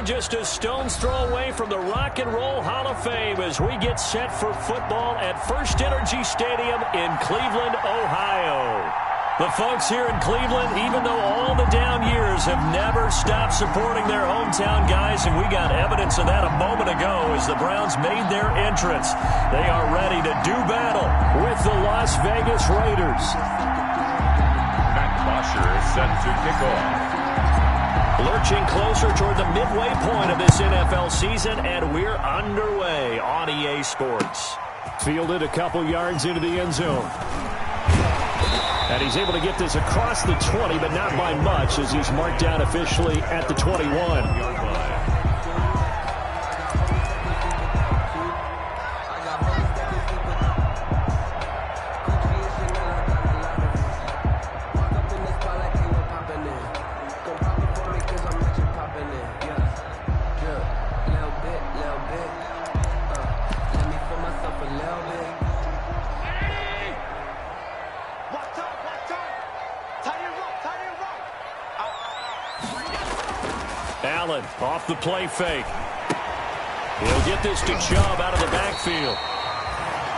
just a stone's throw away from the Rock and Roll Hall of Fame as we get set for football at First Energy Stadium in Cleveland, Ohio. The folks here in Cleveland, even though all the down years, have never stopped supporting their hometown guys, and we got evidence of that a moment ago as the Browns made their entrance. They are ready to do battle with the Las Vegas Raiders. Matt Bosher is set to kick off. Lurching closer toward the midway point of this NFL season, and we're underway on EA Sports. Fielded a couple yards into the end zone. And he's able to get this across the 20, but not by much, as he's marked down officially at the 21. Allen off the play fake. He'll get this to Chubb out of the backfield.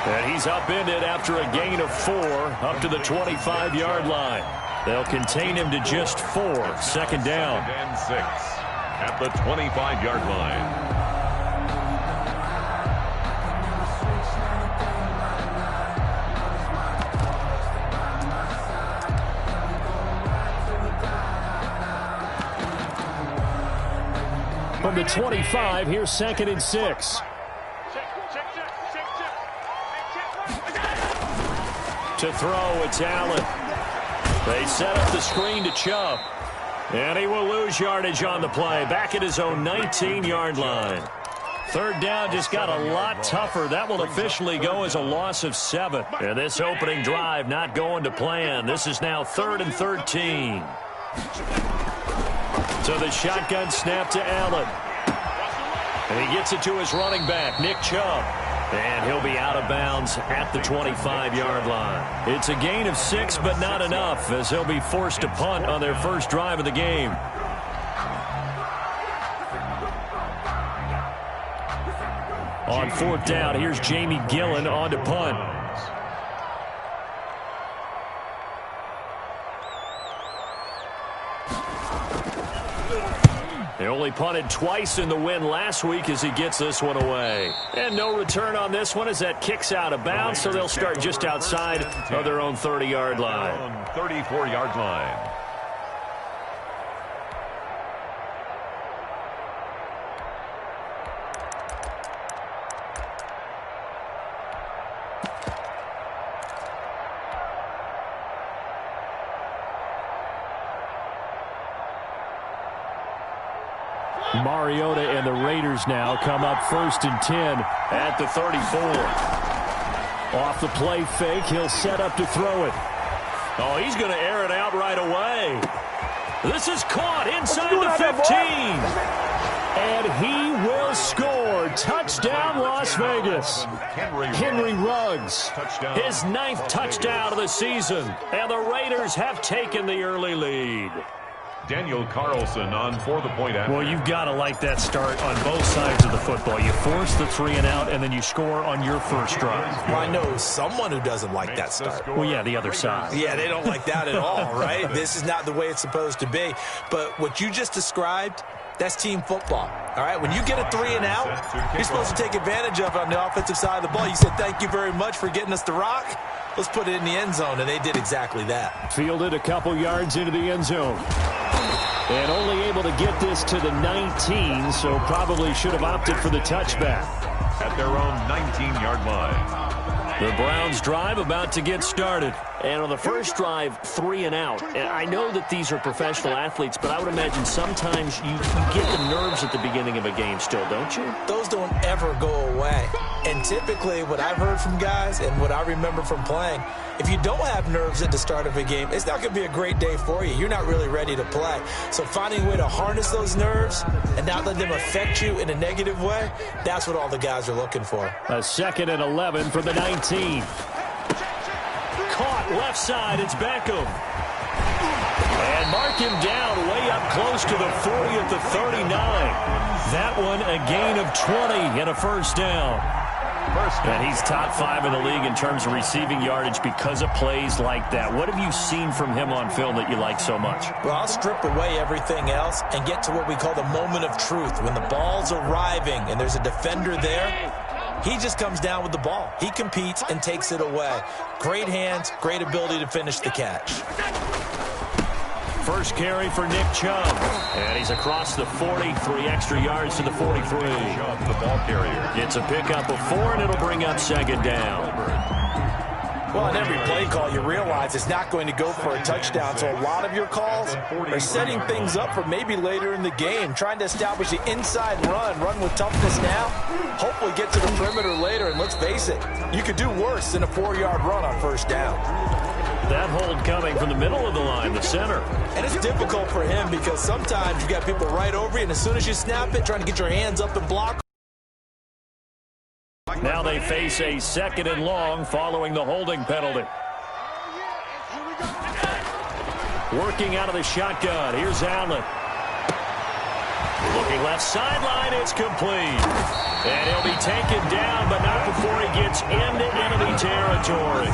And he's upended after a gain of 4 up to the 25-yard line. They'll contain him to just 4. Second down. And 6 at the 25-yard line. From the 25, here's 2nd and 6. To throw, it's Allen. They set up the screen to Chubb. And he will lose yardage on the play. Back at his own 19-yard line. Third down just got a lot tougher. That will officially go as a loss of 7. And this opening drive not going to plan. This is now 3rd and 13. So the shotgun snap to Allen. And he gets it to his running back, Nick Chubb. And he'll be out of bounds at the 25-yard line. It's a gain of 6, but not enough, as they'll be forced to punt on their first drive of the game. On 4th down, here's Jamie Gillen on to punt. They only punted twice in the win last week as he gets this one away. And no return on this one as that kicks out of bounds, so they'll start just outside of their own 30-yard line. 34-yard line. Mariota and the Raiders now come up 1st and 10 at the 34. Off the play fake, he'll set up to throw it. Oh, he's going to air it out right away. This is caught inside the 15. And he will score. Touchdown, Las Vegas. Henry Ruggs. His 9th touchdown of the season. And the Raiders have taken the early lead. Daniel Carlson on for the point after. Well, you've got to like that start on both sides of the football. You force the 3 and out, and then you score on your first drive. Well, I know someone who doesn't like that start. Well, yeah, the other side. Yeah, they don't like that at all, right? This is not the way it's supposed to be. But what you just described, that's team football, all right? When you get a 3 and out, you're supposed to take advantage of it on the offensive side of the ball. You said, thank you very much for getting us the rock. Let's put it in the end zone, and they did exactly that. Fielded a couple yards into the end zone. And only able to get this to the 19, so probably should have opted for the touchback. At their own 19-yard line. The Browns drive about to get started. And on the first drive, 3 and out. And I know that these are professional athletes, but I would imagine sometimes you get the nerves at the beginning of a game still, don't you? Those don't ever go away. And typically what I've heard from guys and what I remember from playing, if you don't have nerves at the start of a game, it's not going to be a great day for you. You're not really ready to play. So finding a way to harness those nerves and not let them affect you in a negative way, that's what all the guys are looking for. A 2nd and 11 from the 19. Caught left side. It's Beckham. And mark him down way up close to the 40 at the 39. That one a gain of 20 and a first down. And he's top 5 in the league in terms of receiving yardage because of plays like that. What have you seen from him on film that you like so much? Well, I'll strip away everything else and get to what we call the moment of truth. When the ball's arriving and there's a defender there, he just comes down with the ball. He competes and takes it away. Great hands, great ability to finish the catch. First carry for Nick Chubb. And he's across the 40, 3 extra yards to the 43. Chubb, the ball carrier. It's a pickup of 4, and it'll bring up second down. Well, on every play call, you realize it's not going to go for a touchdown. So a lot of your calls are setting things up for maybe later in the game, trying to establish the inside run with toughness now, hopefully get to the perimeter later. And let's face it, you could do worse than a 4-yard run on first down. That hold coming from the middle of the line, the center. And it's difficult for him because sometimes you got people right over you, and as soon as you snap it, trying to get your hands up and block. Now they face a 2nd and long following the holding penalty. Working out of the shotgun. Here's Allen. Looking left sideline. It's complete. And he'll be taken down, but not before he gets into enemy territory.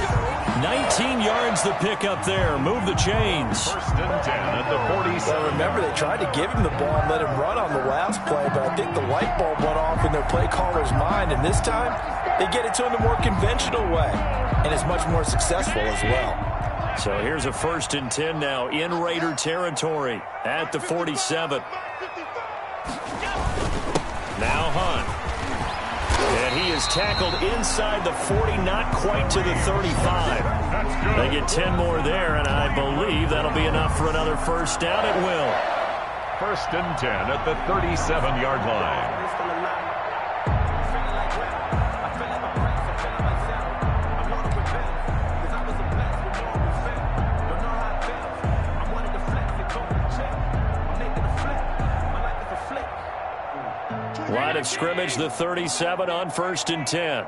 19 yards the pick up there. Move the chains. First and 10 at the 47. Well, remember, they tried to give him the ball and let him run on the last play, but I think the light bulb went off in their play caller's mind, and this time they get it to him the more conventional way, and it's much more successful as well. So here's a 1st and 10 now in Raider territory at the 47. Now Hunt. And he is tackled inside the 40, not quite to the 35. They get 10 more there, and I believe that'll be enough for another first down. It will. First and 10 at the 37-yard line. Line of scrimmage, the 37 on 1st and 10.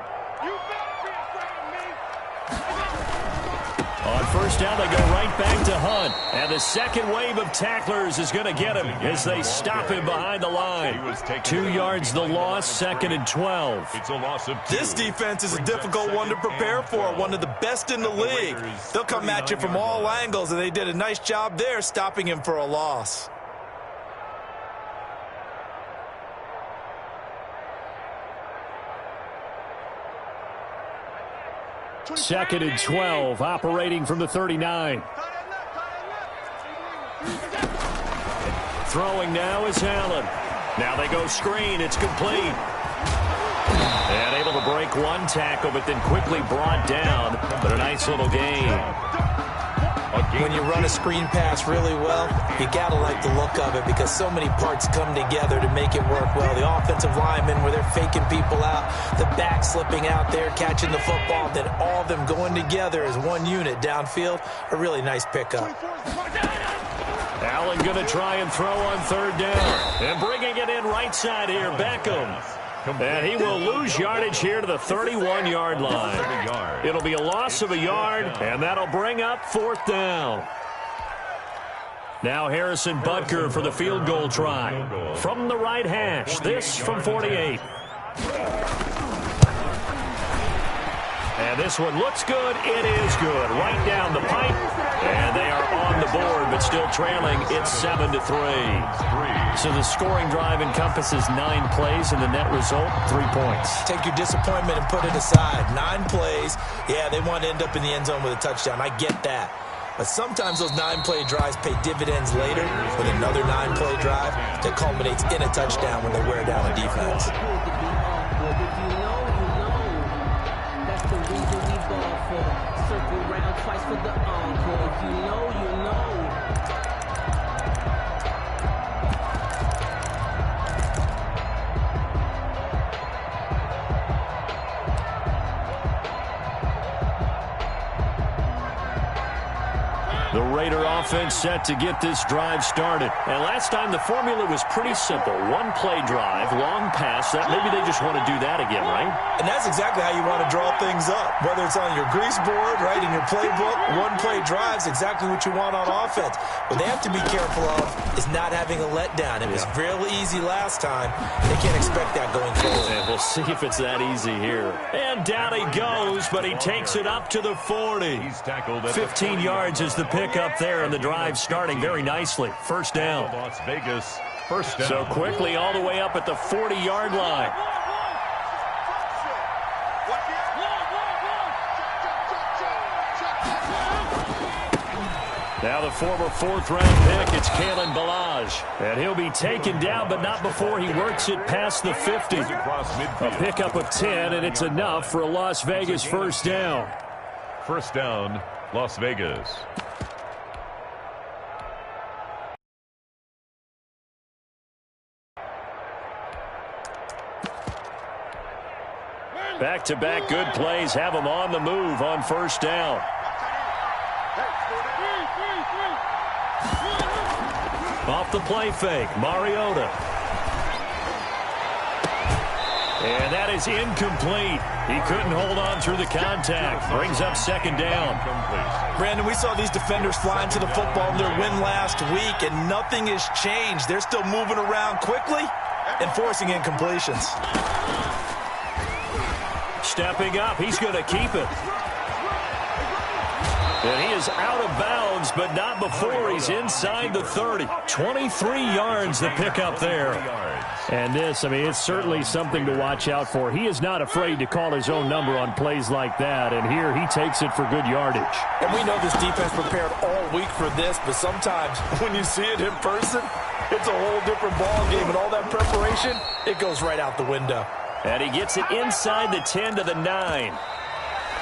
On first down, they go right back to Hunt. And the second wave of tacklers is going to get him as they stop him behind the line. 2 yards the loss, 2nd and 12. It's a loss of 2. This defense is a difficult one to prepare for, one of the best in the league. They'll come at you from all angles, and they did a nice job there stopping him for a loss. 2nd and 12, operating from the 39. Throwing now is Allen. Now they go screen. It's complete. And able to break one tackle, but then quickly brought down. But a nice little gain. When you run a screen pass really well, you got to like the look of it because so many parts come together to make it work well. The offensive linemen, where they're faking people out, the back slipping out there, catching the football, then all of them going together as one unit downfield. A really nice pickup. Allen going to try and throw on 3rd down. And bringing it in right side here, Beckham. And he will lose yardage here to the 31-yard line. It'll be a loss of a yard, and that'll bring up 4th down. Now Harrison Butker for the field goal try. From the right hash, this from 48. And this one looks good. It is good. Right down the pipe. And they are on the board, but still trailing. It's 7-3. So the scoring drive encompasses 9 plays, and the net result, 3 points. Take your disappointment and put it aside. 9 plays. Yeah, they want to end up in the end zone with a touchdown. I get that. But sometimes those 9-play drives pay dividends later with another 9-play drive that culminates in a touchdown when they wear down a defense. The Raider offense set to get this drive started. And last time the formula was pretty simple. One-play drive, long pass. Maybe they just want to do that again, right? And that's exactly how you want to draw things up. Whether it's on your grease board, right, in your playbook, one-play drive is exactly what you want on offense. What they have to be careful of is not having a letdown. It was real easy last time. They can't expect that going forward. And we'll see if it's that easy here. And down he goes, but he takes it up to the 40. 15 yards is the pickup there, and the drive starting very nicely. First down. Las Vegas, first down. So quickly all the way up at the 40-yard line. Now the former fourth-round pick, it's Kalen Ballage. And he'll be taken down, but not before he works it past the 50. A pickup of 10, and it's enough for a Las Vegas first down. First down, Las Vegas. Back-to-back good plays have him on the move on first down. Off the play fake, Mariota. And that is incomplete. He couldn't hold on through the contact. Brings up second down. Brandon, we saw these defenders flying to the football in their win last week, and nothing has changed. They're still moving around quickly and forcing incompletions. Stepping up, he's going to keep it. And he is out of bounds, but not before he's inside the 30. 23 yards the pickup there. And this, it's certainly something to watch out for. He is not afraid to call his own number on plays like that, and here he takes it for good yardage. And we know this defense prepared all week for this, but sometimes when you see it in person, it's a whole different ball game, and all that preparation, it goes right out the window. And he gets it inside the 10 to the 9.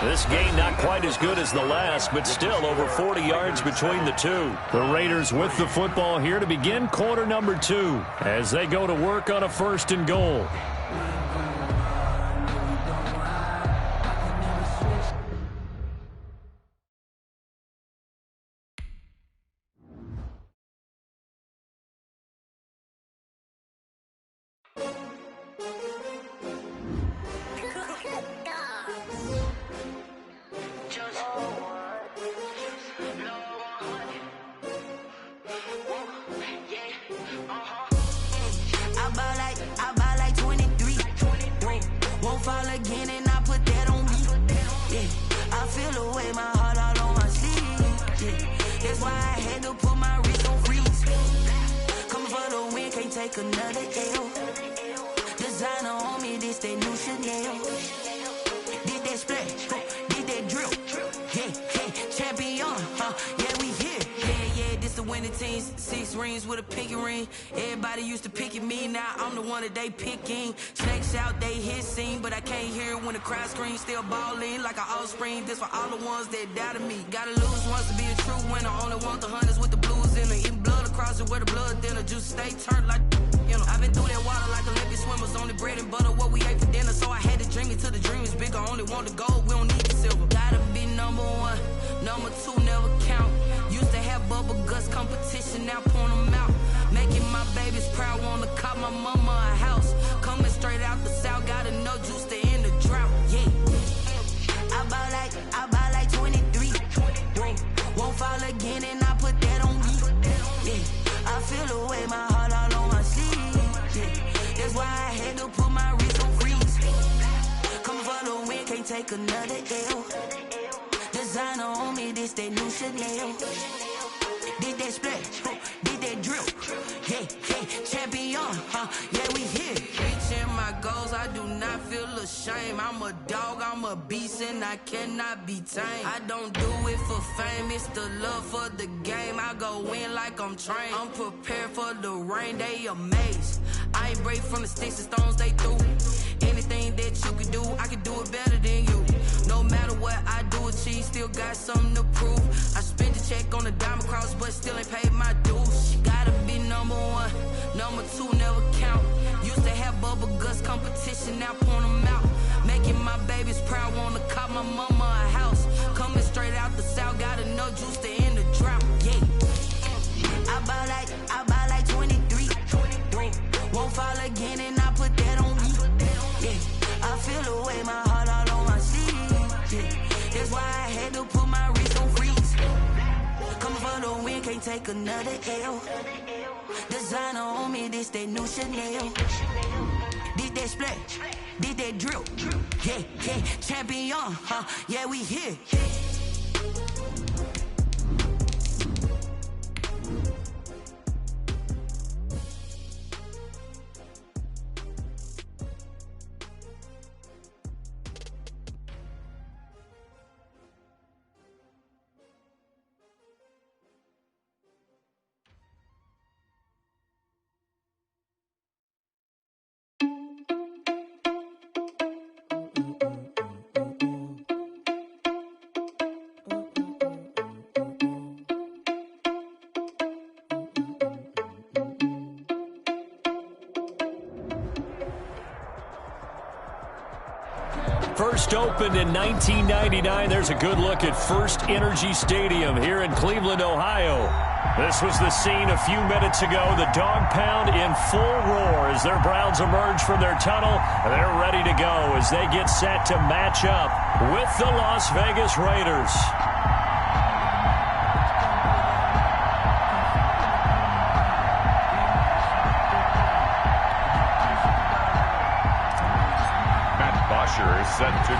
This game not quite as good as the last, but still over 40 yards between the two. The Raiders with the football here to begin quarter number 2 as they go to work on a first and goal. They picking snakes out, they hissing, but I can't hear it when the crowd screams. Still balling like an offspring. This for all the ones that doubted me. Gotta lose once to be a true winner. Only want the hunters with the blues in it. Eating blood across it where the blood thinner. Juice stay turned like I've been through that water like Olympic swimmers. Only bread and butter what we ate for dinner. So I had to dream it till the dream is bigger. Only want the gold, we don't need the silver. Gotta be number 1, number 2 never count. Used to have bubble guts competition, now point them out. Making my babies proud, wanna cop my mama a house. Coming straight out the south, gotta know juice to end the drought. Yeah, I bought like 23. Won't fall again, and I put that on me. Yeah, I feel the way, my heart all on my sleeve. Yeah, that's why I had to put my wrist on freeze. Coming for the win, can't take another L. Designer on me, this that new Chanel. Did that splash, did that drill. Yeah, champion, yeah, we here. Reaching my goals, I do not feel ashamed. I'm a dog, I'm a beast, and I cannot be tamed. I don't do it for fame, it's the love for the game. I go in like I'm trained. I'm prepared for the rain, they amazed. I ain't break from the sticks and stones they threw. Anything that you can do, I can do it better than you. No matter what I do, achieve, still got something to prove. I spent the check on the diamond cross, but still ain't paid my dues. Gotta be number 1, number 2 never count. Used to have bubble guts competition, now point them out. Making my babies proud, wanna cop my mama a house. Coming straight out the south, gotta know juice to end the drought. can't take another L. Designer on me, this that new Chanel. This that splash, this that drip. Yeah, yeah, champion, huh? Yeah, we here. First opened in 1999. There's a good look at First Energy Stadium here in Cleveland, Ohio. This was the scene a few minutes ago. The dog pound in full roar as their Browns emerge from their tunnel. They're ready to go as they get set to match up with the Las Vegas Raiders.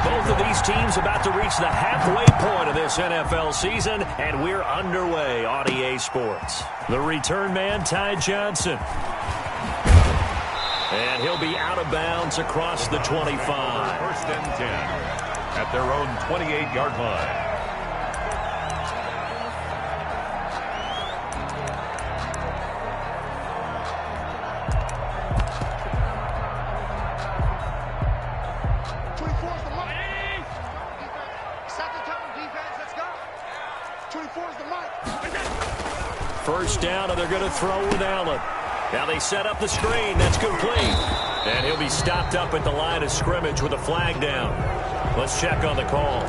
Both of these teams about to reach the halfway point of this NFL season, and we're underway on EA Sports. The return man, Ty Johnson. And he'll be out of bounds across the 25. First and 10 at their own 28-yard line. First down, and they're going to throw with Allen. Now they set up the screen. That's complete. And he'll be stopped up at the line of scrimmage with a flag down. Let's check on the call.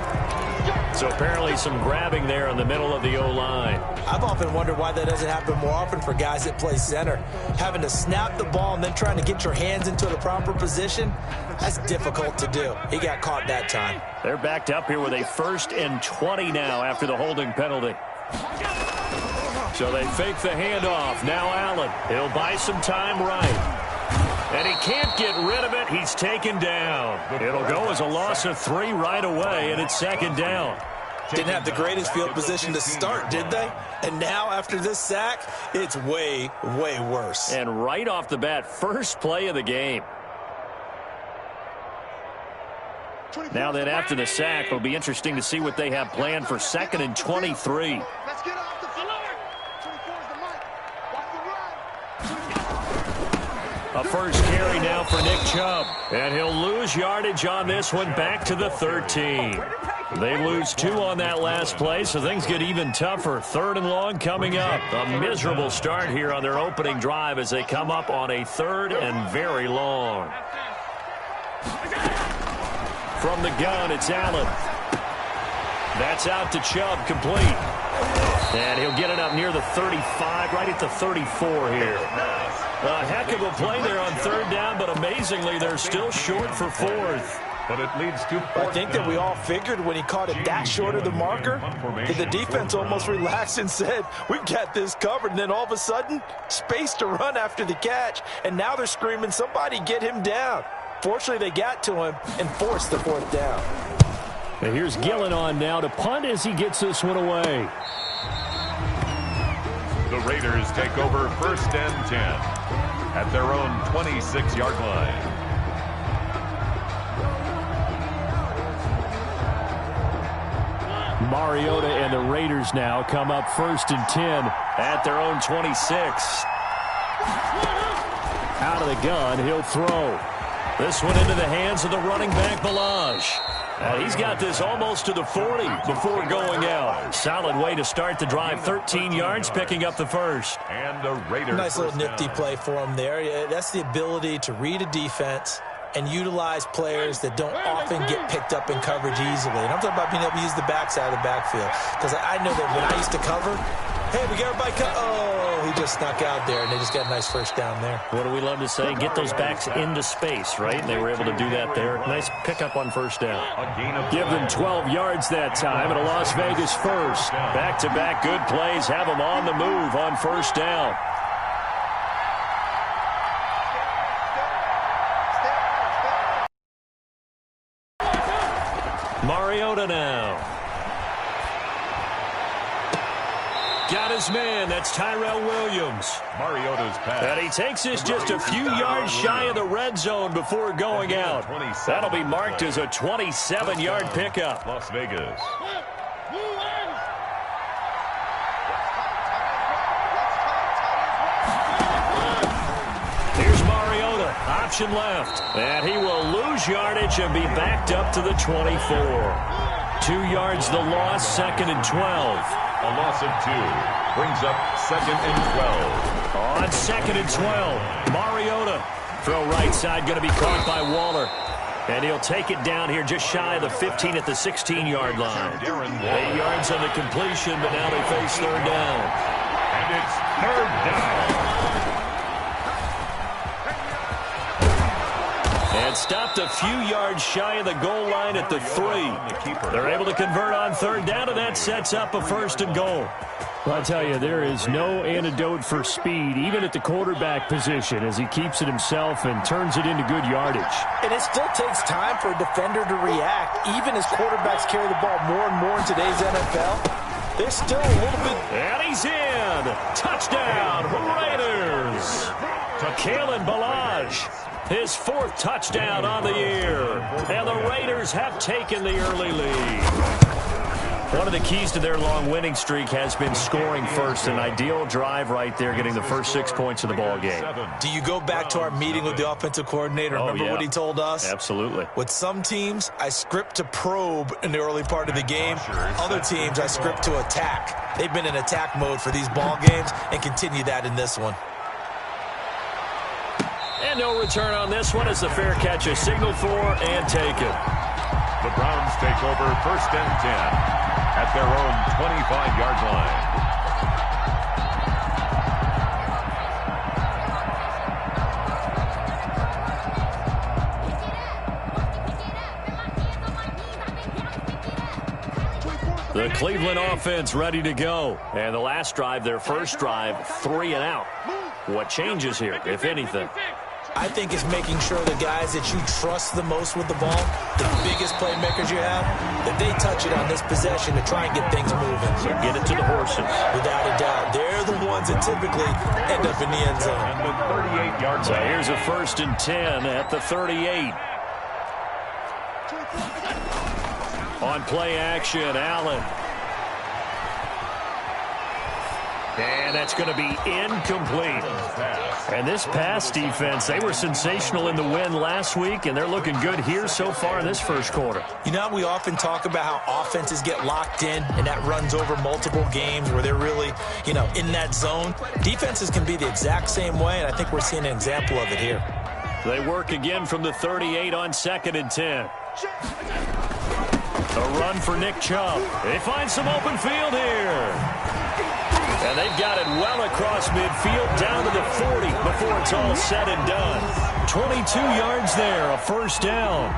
So apparently some grabbing there in the middle of the O-line. I've often wondered why that doesn't happen more often for guys that play center. Having to snap the ball and then trying to get your hands into the proper position, that's difficult to do. He got caught that time. They're backed up here with a 1st and 20 now after the holding penalty. So they fake the handoff. Now Allen. He'll buy some time right. And he can't get rid of it. He's taken down. It'll go as a loss of 3 right away, and it's 2nd down. Didn't have the greatest field position to start, did they? And now, after this sack, it's way, way worse. And right off the bat, first play of the game. Now then, after the sack, it'll be interesting to see what they have planned for 2nd and 23. Let's get off the floor. 24 is the mic. Watch the run. A first carry now for Nick Chubb. And he'll lose yardage on this one, back to the 13. They lose 2 on that last play, so things get even tougher. 3rd and long coming up. A miserable start here on their opening drive as they come up on a 3rd and very long. From the gun, it's Allen. That's out to Chubb, complete. And he'll get it up near the 35, right at the 34 here. A heck of a play there on 3rd down, but amazingly, they're still short for 4th. But it leads to 4th. I think that we all figured when he caught it that short of the marker, that the defense almost relaxed and said, we've got this covered. And then all of a sudden, space to run after the catch. And now they're screaming, somebody get him down. Fortunately, they got to him and forced the 4th down. And here's Gillen on now to punt as he gets this one away. The Raiders take over 1st and 10 at their own 26-yard line. Mariota and the Raiders now come up 1st and 10 at their own 26. Out of the gun, he'll throw. This one into the hands of the running back, Balaj. He's got this almost to the 40 before going out. Solid way to start the drive. 13 yards, picking up the first. And the Raiders. Nice little nifty play for him there. Yeah, that's the ability to read a defense, and utilize players that don't often get picked up in coverage easily. And I'm talking about being able to use the backside of the backfield. Because I know that when I used to cover, hey, we got everybody oh, he just snuck out there, and they just got a nice first down there. What do we love to say? Get those backs into space, right? And they were able to do that there. Nice pickup on first down. Give them 12 yards that time, and a Las Vegas first. Back-to-back good plays have them on the move on first down. Mariota now. Got his man. That's Tyrell Williams. Mariota's pass. And he takes this just a few yards shy of the red zone before going out. That'll be marked as a 27-yard pickup. Las Vegas. Here's Mariota. Option left. And he will lose yardage and be backed up to the 24. 2 yards the loss, 2nd and 12. A loss of 2. Brings up 2nd and 12. On 2nd and 12, Mariota. Throw right side, going to be caught by Waller. And he'll take it down here just shy of the 15 at the 16-yard line. 8 yards on the completion, but now they face third down. And it's third down. And stopped a few yards shy of the goal line at the 3. They're able to convert on third down, and that sets up a 1st and goal. Well, I tell you, there is no antidote for speed, even at the quarterback position, as he keeps it himself and turns it into good yardage. And it still takes time for a defender to react, even as quarterbacks carry the ball more and more in today's NFL. There's still a little bit. And he's in. Touchdown, Raiders. Kalen Ballage. His 4th touchdown on the year. And the Raiders have taken the early lead. One of the keys to their long winning streak has been scoring first. An ideal drive right there, getting the first 6 points of the ball game. Do you go back to our meeting with the offensive coordinator? Remember what he told us? Absolutely. With some teams, I script to probe in the early part of the game. Other teams, I script to attack. They've been in attack mode for these ball games and continue that in this one. And no return on this one as the fair catch is signaled for and taken. The Browns take over 1st and 10 at their own 25-yard line. The Cleveland offense ready to go. And the last drive, their first drive, 3 and out. What changes here, if anything? I think it's making sure the guys that you trust the most with the ball, the biggest playmakers you have, that they touch it on this possession to try and get things moving. So get it to the horses. Without a doubt. They're the ones that typically end up in the end zone. And the 38-yard line. So here's a 1st and 10 at the 38. On play action, Allen. And that's going to be incomplete. And this pass defense, they were sensational in the win last week, and they're looking good here so far in this first quarter. You know, we often talk about how offenses get locked in, and that runs over multiple games where they're really, in that zone. Defenses can be the exact same way, and I think we're seeing an example of it here. They work again from the 38 on 2nd and 10. A run for Nick Chubb. They find some open field here. And they've got it well across midfield down to the 40 before it's all said and done. 22 yards there, a 1st down.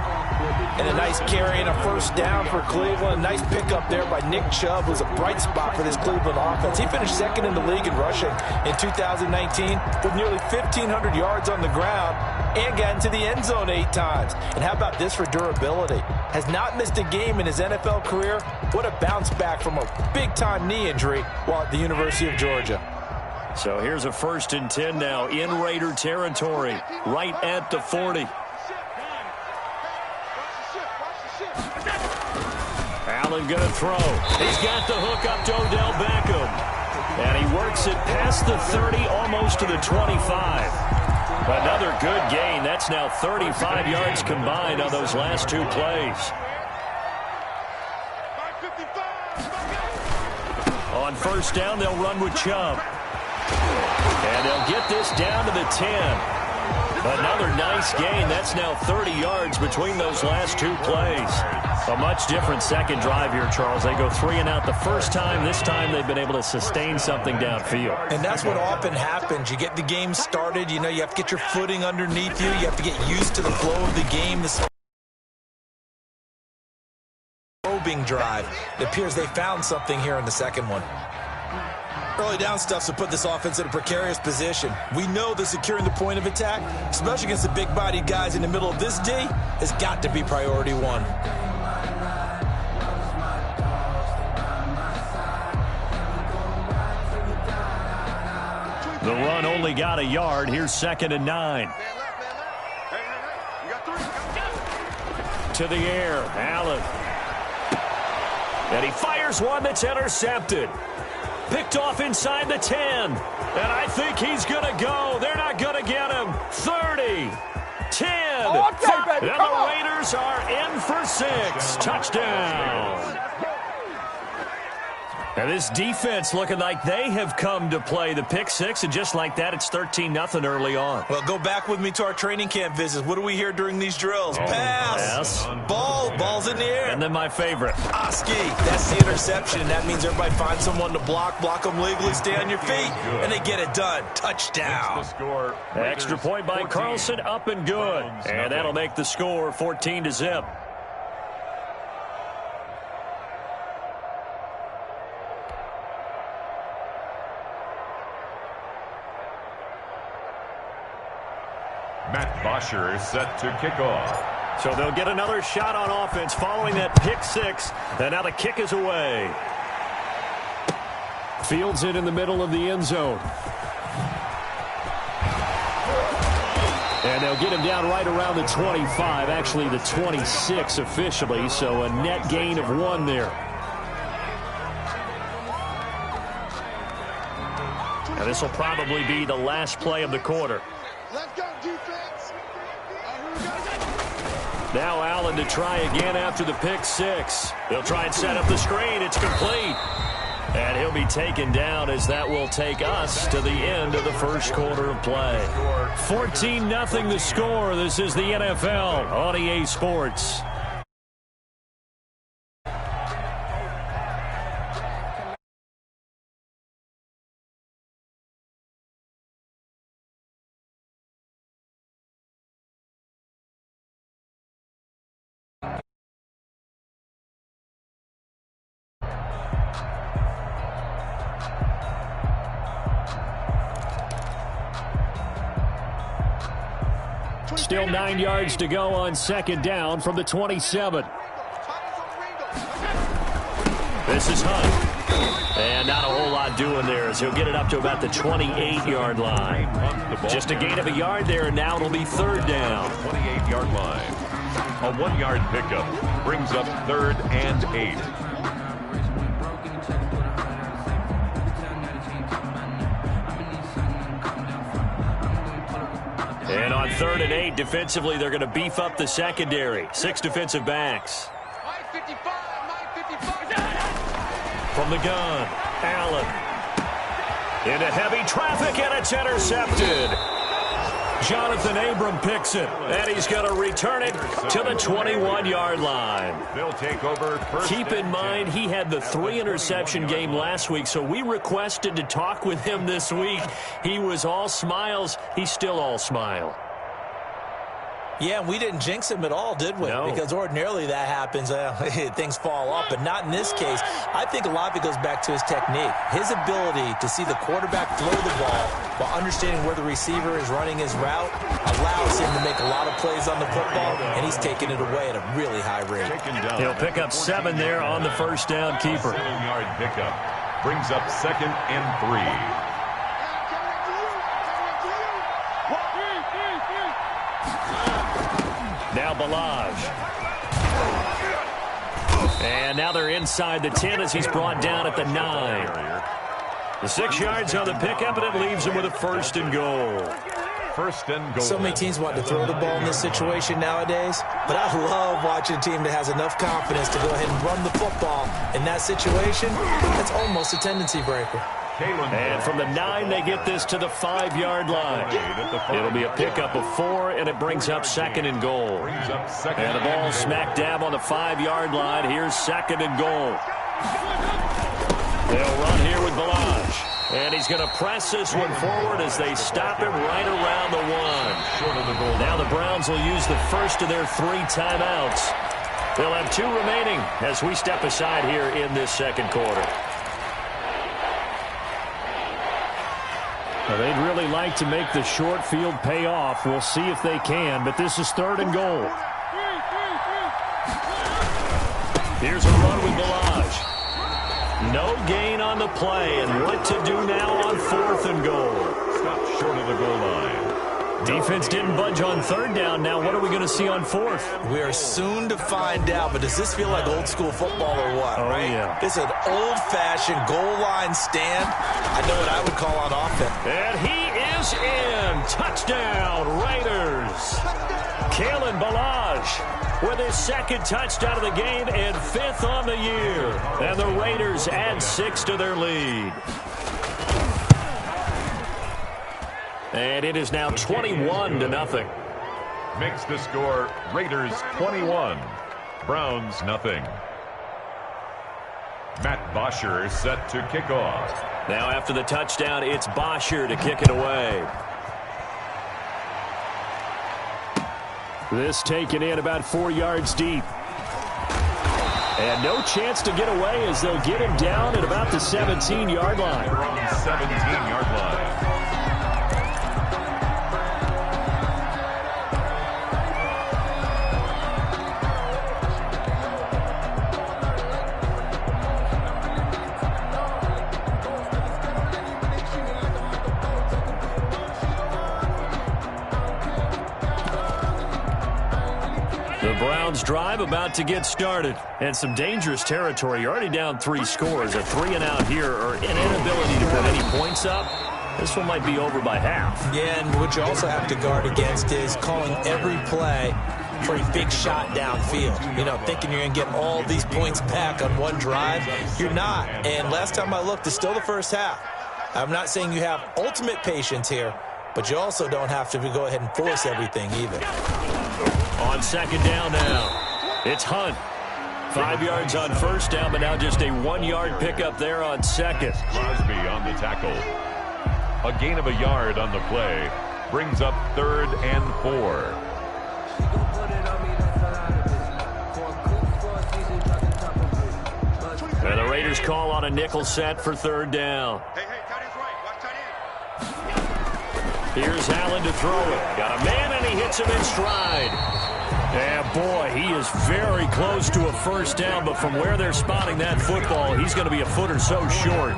And a nice carry and a 1st down for Cleveland. Nice pickup there by Nick Chubb, who's a bright spot for this Cleveland offense. He finished 2nd in the league in rushing in 2019 with nearly 1,500 yards on the ground and got into the end zone 8 times. And how about this for durability? Has not missed a game in his NFL career. What a bounce back from a big-time knee injury while at the University of Georgia. So here's a 1st and 10 now in Raider territory, right at the 40. Allen going to throw. He's got the hook up to Odell Beckham. And he works it past the 30, almost to the 25. Another good gain. That's now 35 yards combined on those last 2 plays. On 1st down, they'll run with Chubb. And they'll get this down to the 10. Another nice gain. That's now 30 yards between those last two plays. A much different second drive here, Charles. They go 3 and out the first time. This time they've been able to sustain something downfield. And that's what often happens. You get the game started. You know, you have to get your footing underneath you. You have to get used to the flow of the game. This probing drive. It appears they found something here in the second one. Early down stuffs to put this offense in a precarious position. We know that securing the point of attack, especially against the big-bodied guys in the middle of this D, has got to be priority one. The run only got a yard. Here's 2nd and 9. To the air, Allen. And he fires one that's intercepted. Picked off inside the 10. And I think he's going to go. They're not going to get him. 30, 10. And the Raiders are in for 6. Touchdown. And this defense looking like they have come to play. The pick 6, and just like that, it's 13-0 early on. Well, go back with me to our training camp visits. What do we hear during these drills? Pass. Ball's in the air. And then my favorite. Oski. That's the interception. That means everybody finds someone to block them legally, stay on your feet, and they get it done. Touchdown. Extra point by Carlson, up and good. And that'll make the score 14-0. Matt Bosher is set to kick off. So they'll get another shot on offense following that pick 6. And now the kick is away. Fields it in the middle of the end zone. And they'll get him down right around the 25, actually the 26 officially, so a net gain of 1 there. Now this will probably be the last play of the quarter. Let's go, defense. Now Allen to try again after the pick 6. He'll try and set up the screen. It's complete. And he'll be taken down as that will take us to the end of the first quarter of play. 14-0 the score. This is the NFL on EA Sports. Still 9 yards to go on 2nd down from the 27. This is Hunt. And not a whole lot doing there as he'll get it up to about the 28-yard line. Just a gain of a yard there, and now it'll be 3rd down. 28-yard line. A 1-yard pickup brings up 3rd and 8. And on 3rd and 8, defensively, they're going to beef up the secondary. 6 defensive backs. From the gun, Allen. Into heavy traffic, and it's intercepted. Jonathan Abram picks it, and he's going to return it to the 21-yard line. They'll take over first. Keep in mind, he had the 3-interception game last week, so we requested to talk with him this week. He was all smiles. He's still all smile. Yeah, we didn't jinx him at all, did we? No. Because ordinarily that happens. Things fall off, but not in this case. I think a lot of it goes back to his technique. His ability to see the quarterback throw the ball while understanding where the receiver is running his route allows him to make a lot of plays on the football, and he's taking it away at a really high rate. He'll pick up 7 there on the first down keeper. 7-yard pickup brings up 2nd and 3. Now Balaj. And now they're inside the 10 as he's brought down at the 9. The 6 yards on the pickup, and it leaves him with a 1st and goal. 1st and goal. So many teams want to throw the ball in this situation nowadays, but I love watching a team that has enough confidence to go ahead and run the football. In that situation, that's almost a tendency breaker. And from the 9, they get this to the 5-yard line. It'll be a pickup of 4, and it brings up 2nd and goal. And the ball smack dab on the 5-yard line. Here's 2nd and goal. They'll run here with Balazs. And he's going to press this one forward as they stop him right around the 1. Now the Browns will use the first of their 3 timeouts. They'll have 2 remaining as we step aside here in this second quarter. Well, they'd really like to make the short field pay off. We'll see if they can, but this is 3rd and goal. Here's a run with Balazs. No gain on the play, and what to do now on 4th and goal. Stop short of the goal line. Defense didn't budge on 3rd down. Now what are we going to see on 4th? We are soon to find out, but does this feel like old school football or what, right? Yeah. It's an old-fashioned goal line stand. I know what I would call on offense. And he is in. Touchdown, Raiders. Kalen Balazs with his 2nd touchdown of the game and 5th on the year. And the Raiders add 6 to their lead. And it is now 21-0. Makes the score Raiders 21, Browns nothing. Matt Bosher set to kick off. Now after the touchdown, it's Bosher to kick it away. This taken in about 4 yards deep. And no chance to get away as they'll get him down at about the 17-yard line. 17-yard line. Browns drive about to get started, and some dangerous territory. You're already down 3 scores. A 3-and-out here, or an inability to put any points up. This one might be over by half. Yeah, and what you also have to guard against is calling every play for a big shot downfield. You know, thinking you're going to get all these points back on one drive. You're not. And last time I looked, it's still the first half. I'm not saying you have ultimate patience here, but you also don't have to go ahead and force everything either. On 2nd down now, it's Hunt. 5 yards on 1st down, but now just a 1-yard pickup there on 2nd. Crosby on the tackle. A gain of a yard on the play brings up 3rd and 4. And the Raiders call on a nickel set for 3rd down. Hey, tight end's right. Watch tight end. Here's Allen to throw it. Got a man, and he hits him in stride. Yeah, boy, he is very close to a 1st down, but from where they're spotting that football, he's going to be a foot or so short.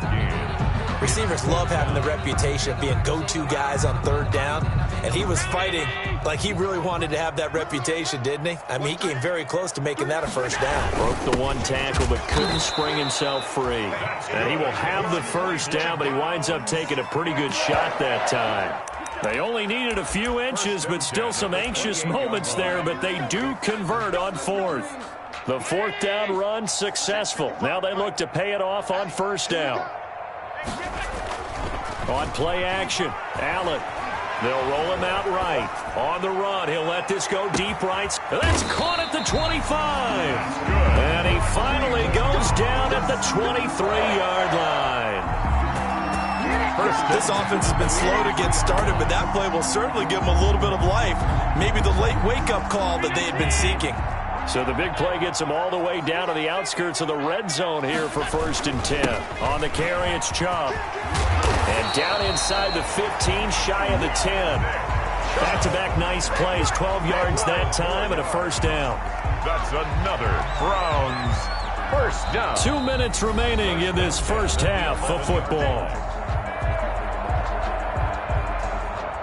Receivers love having the reputation of being go-to guys on 3rd down, and he was fighting like he really wanted to have that reputation, didn't he? I mean, he came very close to making that a 1st down. Broke the 1 tackle, but couldn't spring himself free. And he will have the 1st down, but he winds up taking a pretty good shot that time. They only needed a few inches, but still some anxious moments there, but they do convert on 4th. The 4th down run successful. Now they look to pay it off on 1st down. On play action, Allen. They'll roll him out right. On the run, he'll let this go deep right. That's caught at the 25. And he finally goes down at the 23-yard line. This offense has been slow to get started, but that play will certainly give them a little bit of life. Maybe the late wake-up call that they had been seeking. So the big play gets them all the way down to the outskirts of the red zone here for 1st and 10. On the carry, it's Chubb. And down inside the 15, shy of the 10. Back-to-back nice plays, 12 yards that time and a 1st down. That's another Browns 1st down. 2 minutes remaining in this 1st half of football.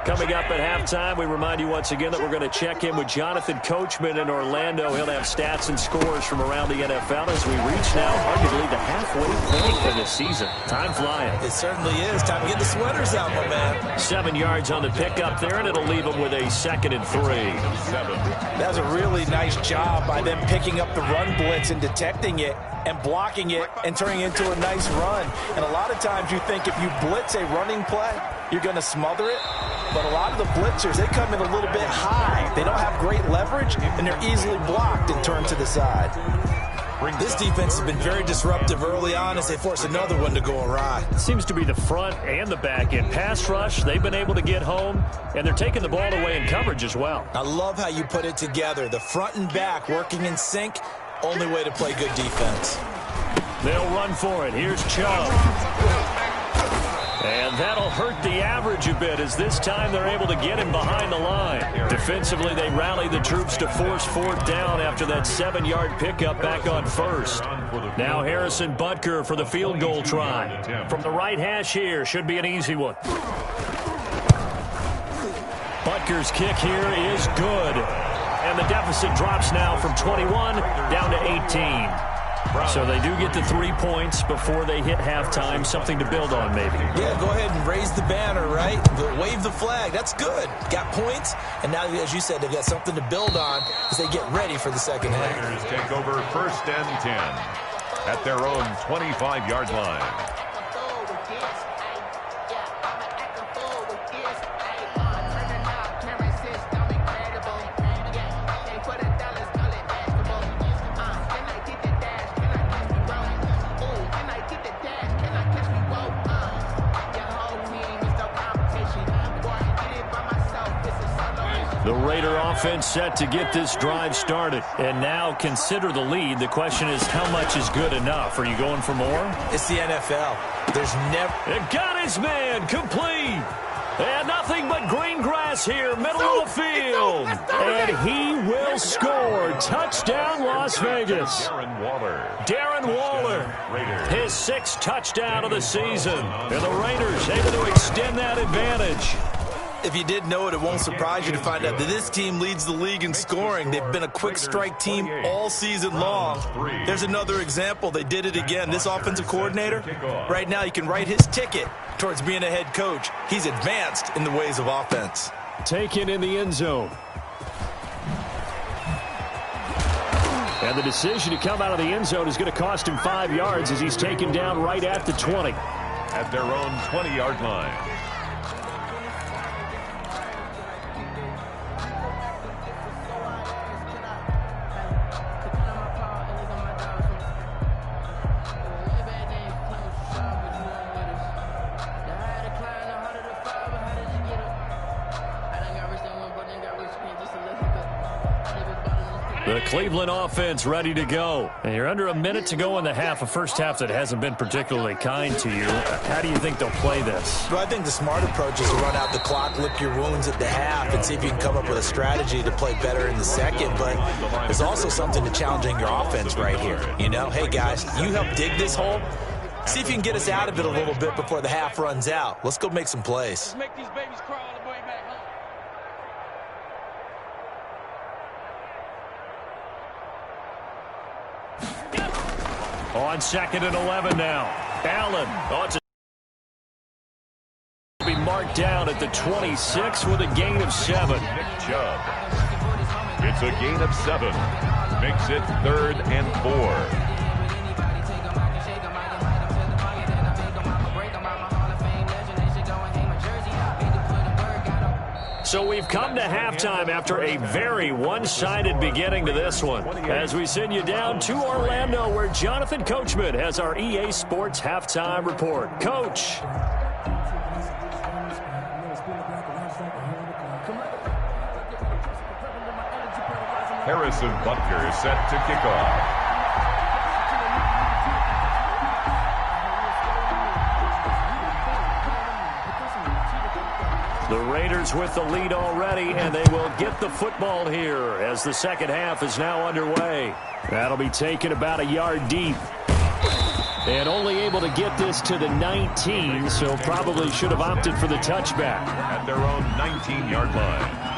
Coming up at halftime, we remind you once again that we're going to check in with Jonathan Coachman in Orlando. He'll have stats and scores from around the NFL as we reach now arguably the halfway point of the season. Time flying. It certainly is. Time to get the sweaters out, my man. 7 yards on the pickup there, and it'll leave them with a 2nd and 3. That was a really nice job by them picking up the run blitz and detecting it and blocking it and turning it into a nice run. And a lot of times you think if you blitz a running play, you're going to smother it. But a lot of the blitzers, they come in a little bit high. They don't have great leverage, and they're easily blocked and turned to the side. This defense has been very disruptive early on as they force another one to go awry. It seems to be the front and the back end. Pass rush, they've been able to get home, and they're taking the ball away in coverage as well. I love how you put it together. The front and back working in sync, only way to play good defense. They'll run for it. Here's Chubb. And that'll hurt the average a bit as this time they're able to get him behind the line. Defensively, they rally the troops to force 4th down after that 7-yard pickup back on 1st. Now Harrison Butker for the field goal try. From the right hash here, should be an easy one. Butker's kick here is good. And the deficit drops now from 21 down to 18. So they do get the 3 points before they hit halftime. Something to build on, maybe. Yeah, go ahead and raise the banner, right? Wave the flag. That's good. Got points, and now, as you said, they've got something to build on as they get ready for the second half. Raiders take over 1st and 10 at their own 25-yard line. The Raider offense set to get this drive started. And now consider the lead. The question is, how much is good enough? Are you going for more? It's the NFL. There's never... It got his man complete. And nothing but green grass here, middle of the field. And he will score. Touchdown, Las Vegas. Darren Waller, his 6th touchdown of the season. And the Raiders able to extend that advantage. If you didn't know it, it won't surprise you to find out that this team leads the league in scoring. They've been a quick strike team all season long. There's another example. They did it again. This offensive coordinator, right now, you can write his ticket towards being a head coach. He's advanced in the ways of offense. Taken in the end zone. And the decision to come out of the end zone is going to cost him 5 yards as he's taken down right at the 20. At their own 20-yard line. The Cleveland offense ready to go. And you're under a minute to go in the half, a first half that hasn't been particularly kind to you. How do you think they'll play this? Well, I think the smart approach is to run out the clock, lick your wounds at the half, and see if you can come up with a strategy to play better in the second. But there's also something to challenging your offense right here. You know, hey, guys, you help dig this hole. See if you can get us out of it a little bit before the half runs out. Let's go make some plays. Let's make these babies crawl all the way back home. On 2nd and 11 now. Allen ought to be marked down at the 26 with a gain of 7. Nick Chubb. It's a gain of 7. Makes it 3rd and 4. So we've come to halftime after a very one-sided beginning to this one. As we send you down to Orlando, where Jonathan Coachman has our EA Sports halftime report. Coach. Harrison Butker set to kick off. The Raiders with the lead already, and they will get the football here as the second half is now underway. That'll be taken about a yard deep. And only able to get this to the 19, so probably should have opted for the touchback. At their own 19-yard line.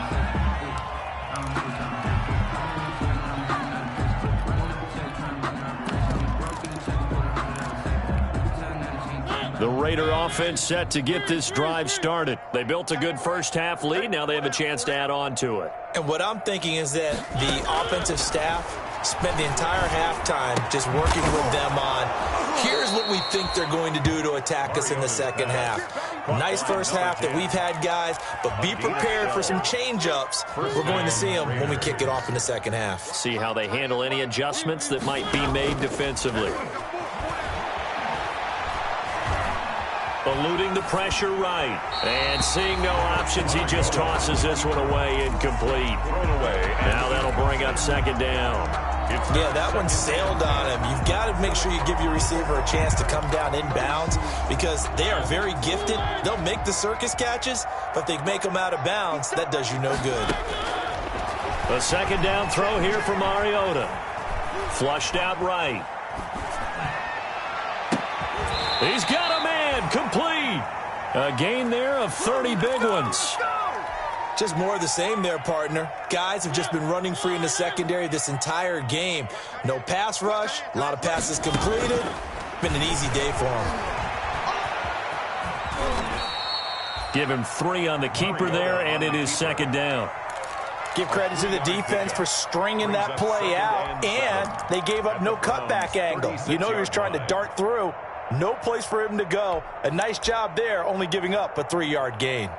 The Raider offense set to get this drive started. They built a good first-half lead. Now they have a chance to add on to it. And what I'm thinking is that the offensive staff spent the entire halftime just working with them on, here's what we think they're going to do to attack us in the second half. Nice first half that we've had, guys, but be prepared for some change-ups. We're going to see them when we kick it off in the second half. See how they handle any adjustments that might be made defensively. Eluding the pressure right. And seeing no options, he just tosses this one away incomplete. Thrown away. Now that'll bring up second down. Yeah, that one sailed on him. You've got to make sure you give your receiver a chance to come down inbounds because they are very gifted. They'll make the circus catches, but if they make them out of bounds, that does you no good. A second down throw here for Mariota. Flushed out right. He's got a man. Complete. A gain there of 30 big ones. Just more of the same there, partner. Guys have just been running free in the secondary this entire game. No pass rush, a lot of passes completed. Been an easy day for them. Give him 3 on the keeper there, and it is second down. Give credit to the defense for stringing that play out, and they gave up no cutback angle. You know he was trying to dart through. No place for him to go. A nice job there, only giving up a 3-yard gain.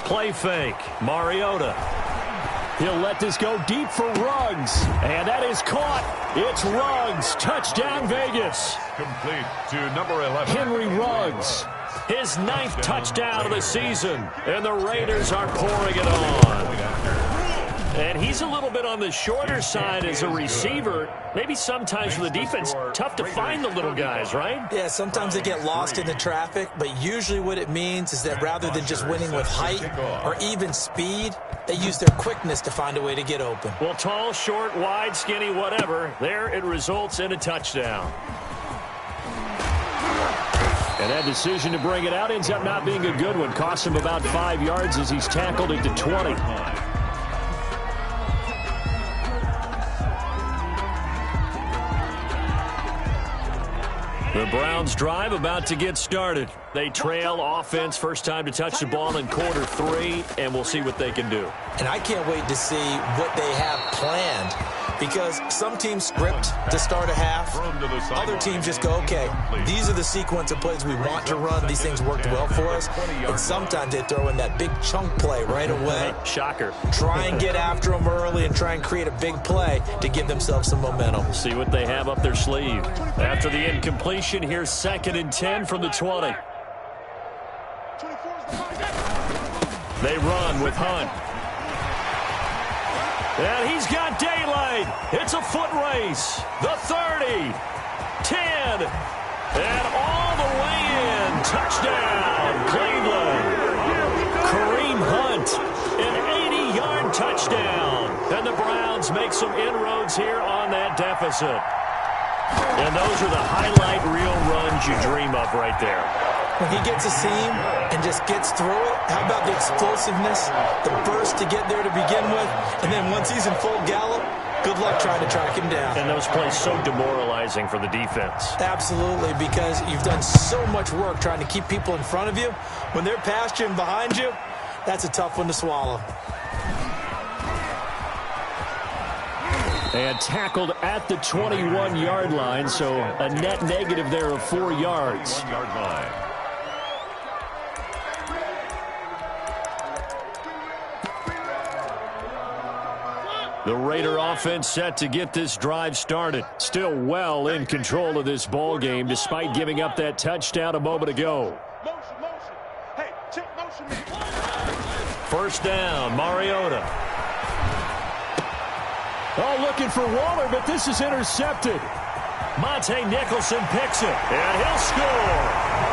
Play fake. Mariota. He'll let this go deep for Ruggs. And that is caught. It's Ruggs. Touchdown, Vegas. Complete to number 11. Henry Ruggs. His 9th touchdown of the season. And the Raiders are pouring it on. And he's a little bit on the shorter side as a receiver. Maybe sometimes for the defense, tough to find the little guys, right? Yeah, sometimes they get lost in the traffic, but usually what it means is that rather than just winning with height or even speed, they use their quickness to find a way to get open. Well, tall, short, wide, skinny, whatever, there it results in a touchdown. And that decision to bring it out ends up not being a good one. Costs him about 5 yards as he's tackled at the 20. The Browns drive about to get started. They trail offense, first time to touch the ball in quarter 3, and we'll see what they can do. And I can't wait to see what they have planned because some teams script to start a half. Other teams just go, okay, these are the sequence of plays we want to run. These things worked well for us. And sometimes they throw in that big chunk play right away. Shocker. Try and get after them early and try and create a big play to give themselves some momentum. See what they have up their sleeve. After the incompletion, here's 2nd and 10 from the 20. They run with Hunt. And he's got daylight. It's a foot race. The 30, 10, and all the way in. Touchdown, Cleveland. Kareem Hunt, an 80-yard touchdown. And the Browns make some inroads here on that deficit. And those are the highlight reel runs you dream of right there. When he gets a seam and just gets through it, how about the explosiveness, the burst to get there to begin with, and then once he's in full gallop, good luck trying to track him down. And those plays so demoralizing for the defense. Absolutely, because you've done so much work trying to keep people in front of you. When they're past you and behind you, that's a tough one to swallow. And tackled at the 21-yard line, so a net negative there of 4 yards. 1-yard line. The Raider offense set to get this drive started. Still well in control of this ball game, despite giving up that touchdown a moment ago. Hey, check motion. First down, Mariota. Oh, looking for Waller, but this is intercepted. Monte Nicholson picks it, and he'll score.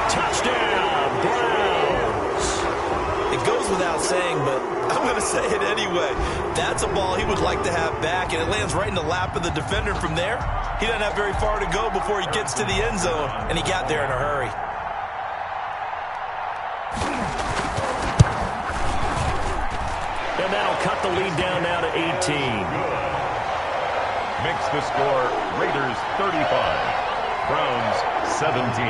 Touchdown, Browns. It goes without saying, but I'm going to say it anyway. That's a ball he would like to have back, and it lands right in the lap of the defender from there. He doesn't have very far to go before he gets to the end zone, and he got there in a hurry. And that'll cut the lead down now to 18. Makes the score Raiders 35, Browns 17.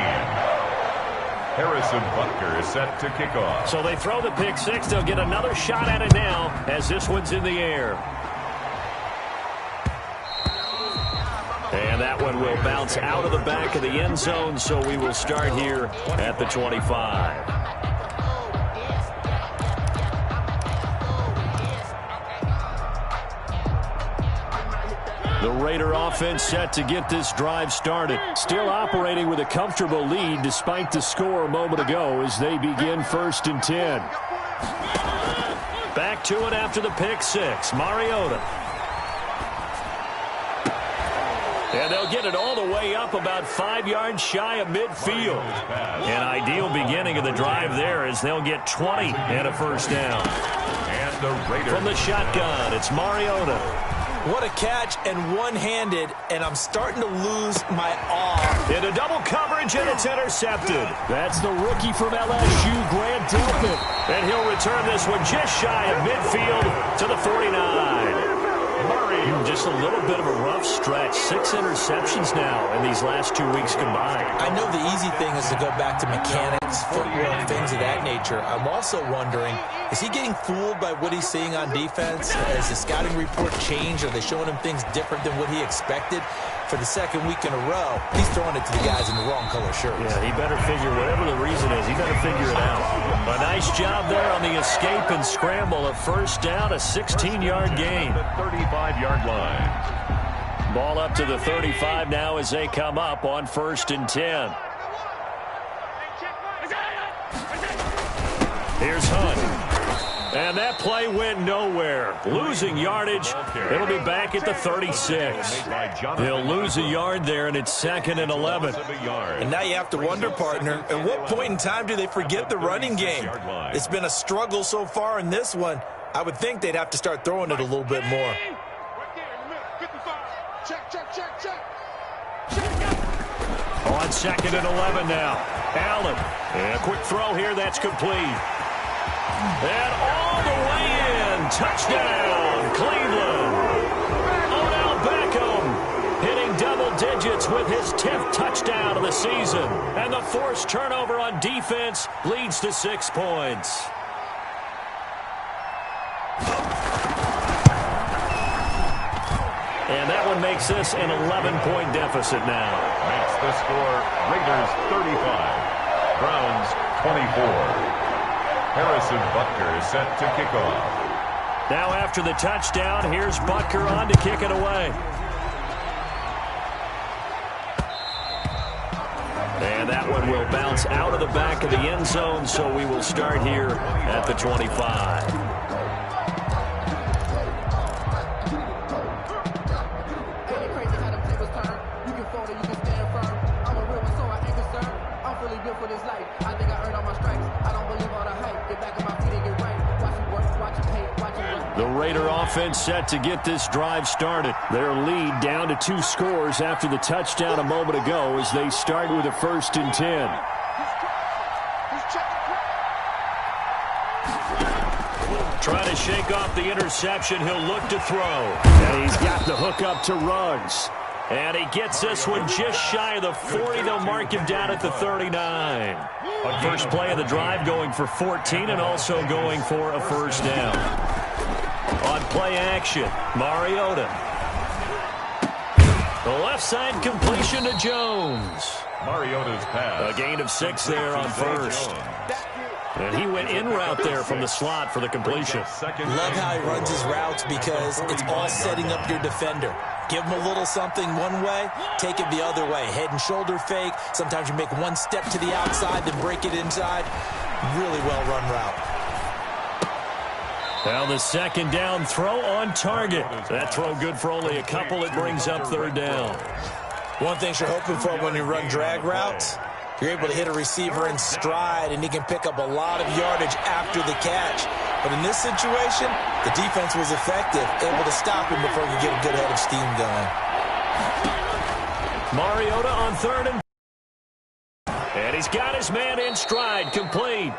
Harrison Butker is set to kick off. So they throw the pick six. They'll get another shot at it now as this one's in the air. And that one will bounce out of the back of the end zone, so we will start here at the 25. The Raider offense set to get this drive started. Still operating with a comfortable lead despite the score a moment ago as they begin 1st and 10. Back to it after the pick six. Mariota. And they'll get it all the way up about 5 yards shy of midfield. An ideal beginning of the drive there as they'll get 20 and a first down. And the Raiders. From the shotgun, it's Mariota. What a catch, and one-handed, and I'm starting to lose my awe. Into double coverage, and it's intercepted. That's the rookie from LSU, Grant Delpit. And he'll return this one just shy of midfield to the 49. Just a little bit of a rough stretch. 6 interceptions now in these last 2 weeks combined. I know the easy thing is to go back to mechanics, footwork, things of that nature. I'm also wondering, is he getting fooled by what he's seeing on defense? Has the scouting report changed? Are they showing him things different than what he expected? For the second week in a row, he's throwing it to the guys in the wrong color shirts. Yeah, he better figure, whatever the reason is, he better figure it out. A nice job there on the escape and scramble. A first down, a 16-yard gain. The 35-yard line. Ball up to the 35 now as they come up on 1st and 10. Here's Hunt. And that play went nowhere. Losing yardage. It'll be back at the 36. They'll lose a yard there, and it's 2nd and 11. And now you have to wonder, partner, at what point in time do they forget the running game? It's been a struggle so far in this one. I would think they'd have to start throwing it a little bit more. On 2nd and 11 now. Allen. And a quick throw here. That's complete. And all the way in. Touchdown, Cleveland. Odell Beckham hitting double digits with his 10th touchdown of the season. And the forced turnover on defense leads to 6 points. And that one makes this an 11-point deficit now. Makes the score Raiders 35, Browns 24. Harrison Butker is set to kick off. Now after the touchdown, here's Butker on to kick it away. And that one will bounce out of the back of the end zone, so we will start here at the 25. The Raider offense set to get this drive started. Their lead down to 2 scores after the touchdown a moment ago as they start with a 1st and 10. Trying to shake off the interception. He'll look to throw. And he's got the hook up to Ruggs. And he gets this one just shy of the 40. They'll mark him down at the 39. First play of the drive going for 14 and also going for a first down. On play action, Mariota. The left side completion to Jones. Mariota's pass. A gain of 6 there on first. And he went in route there from the slot for the completion. Love how he runs his routes because it's all setting up your defender. Give him a little something one way, take it the other way. Head and shoulder fake. Sometimes you make one step to the outside, then break it inside. Really well-run route. Now the 2nd down throw on target. That throw good for only a couple. It brings up 3rd down. One thing you're hoping for when you run drag routes, you're able to hit a receiver in stride, and he can pick up a lot of yardage after the catch. But in this situation, the defense was effective, able to stop him before he could get a good head of steam going. Mariota on 3rd and he's got his man in stride, complete.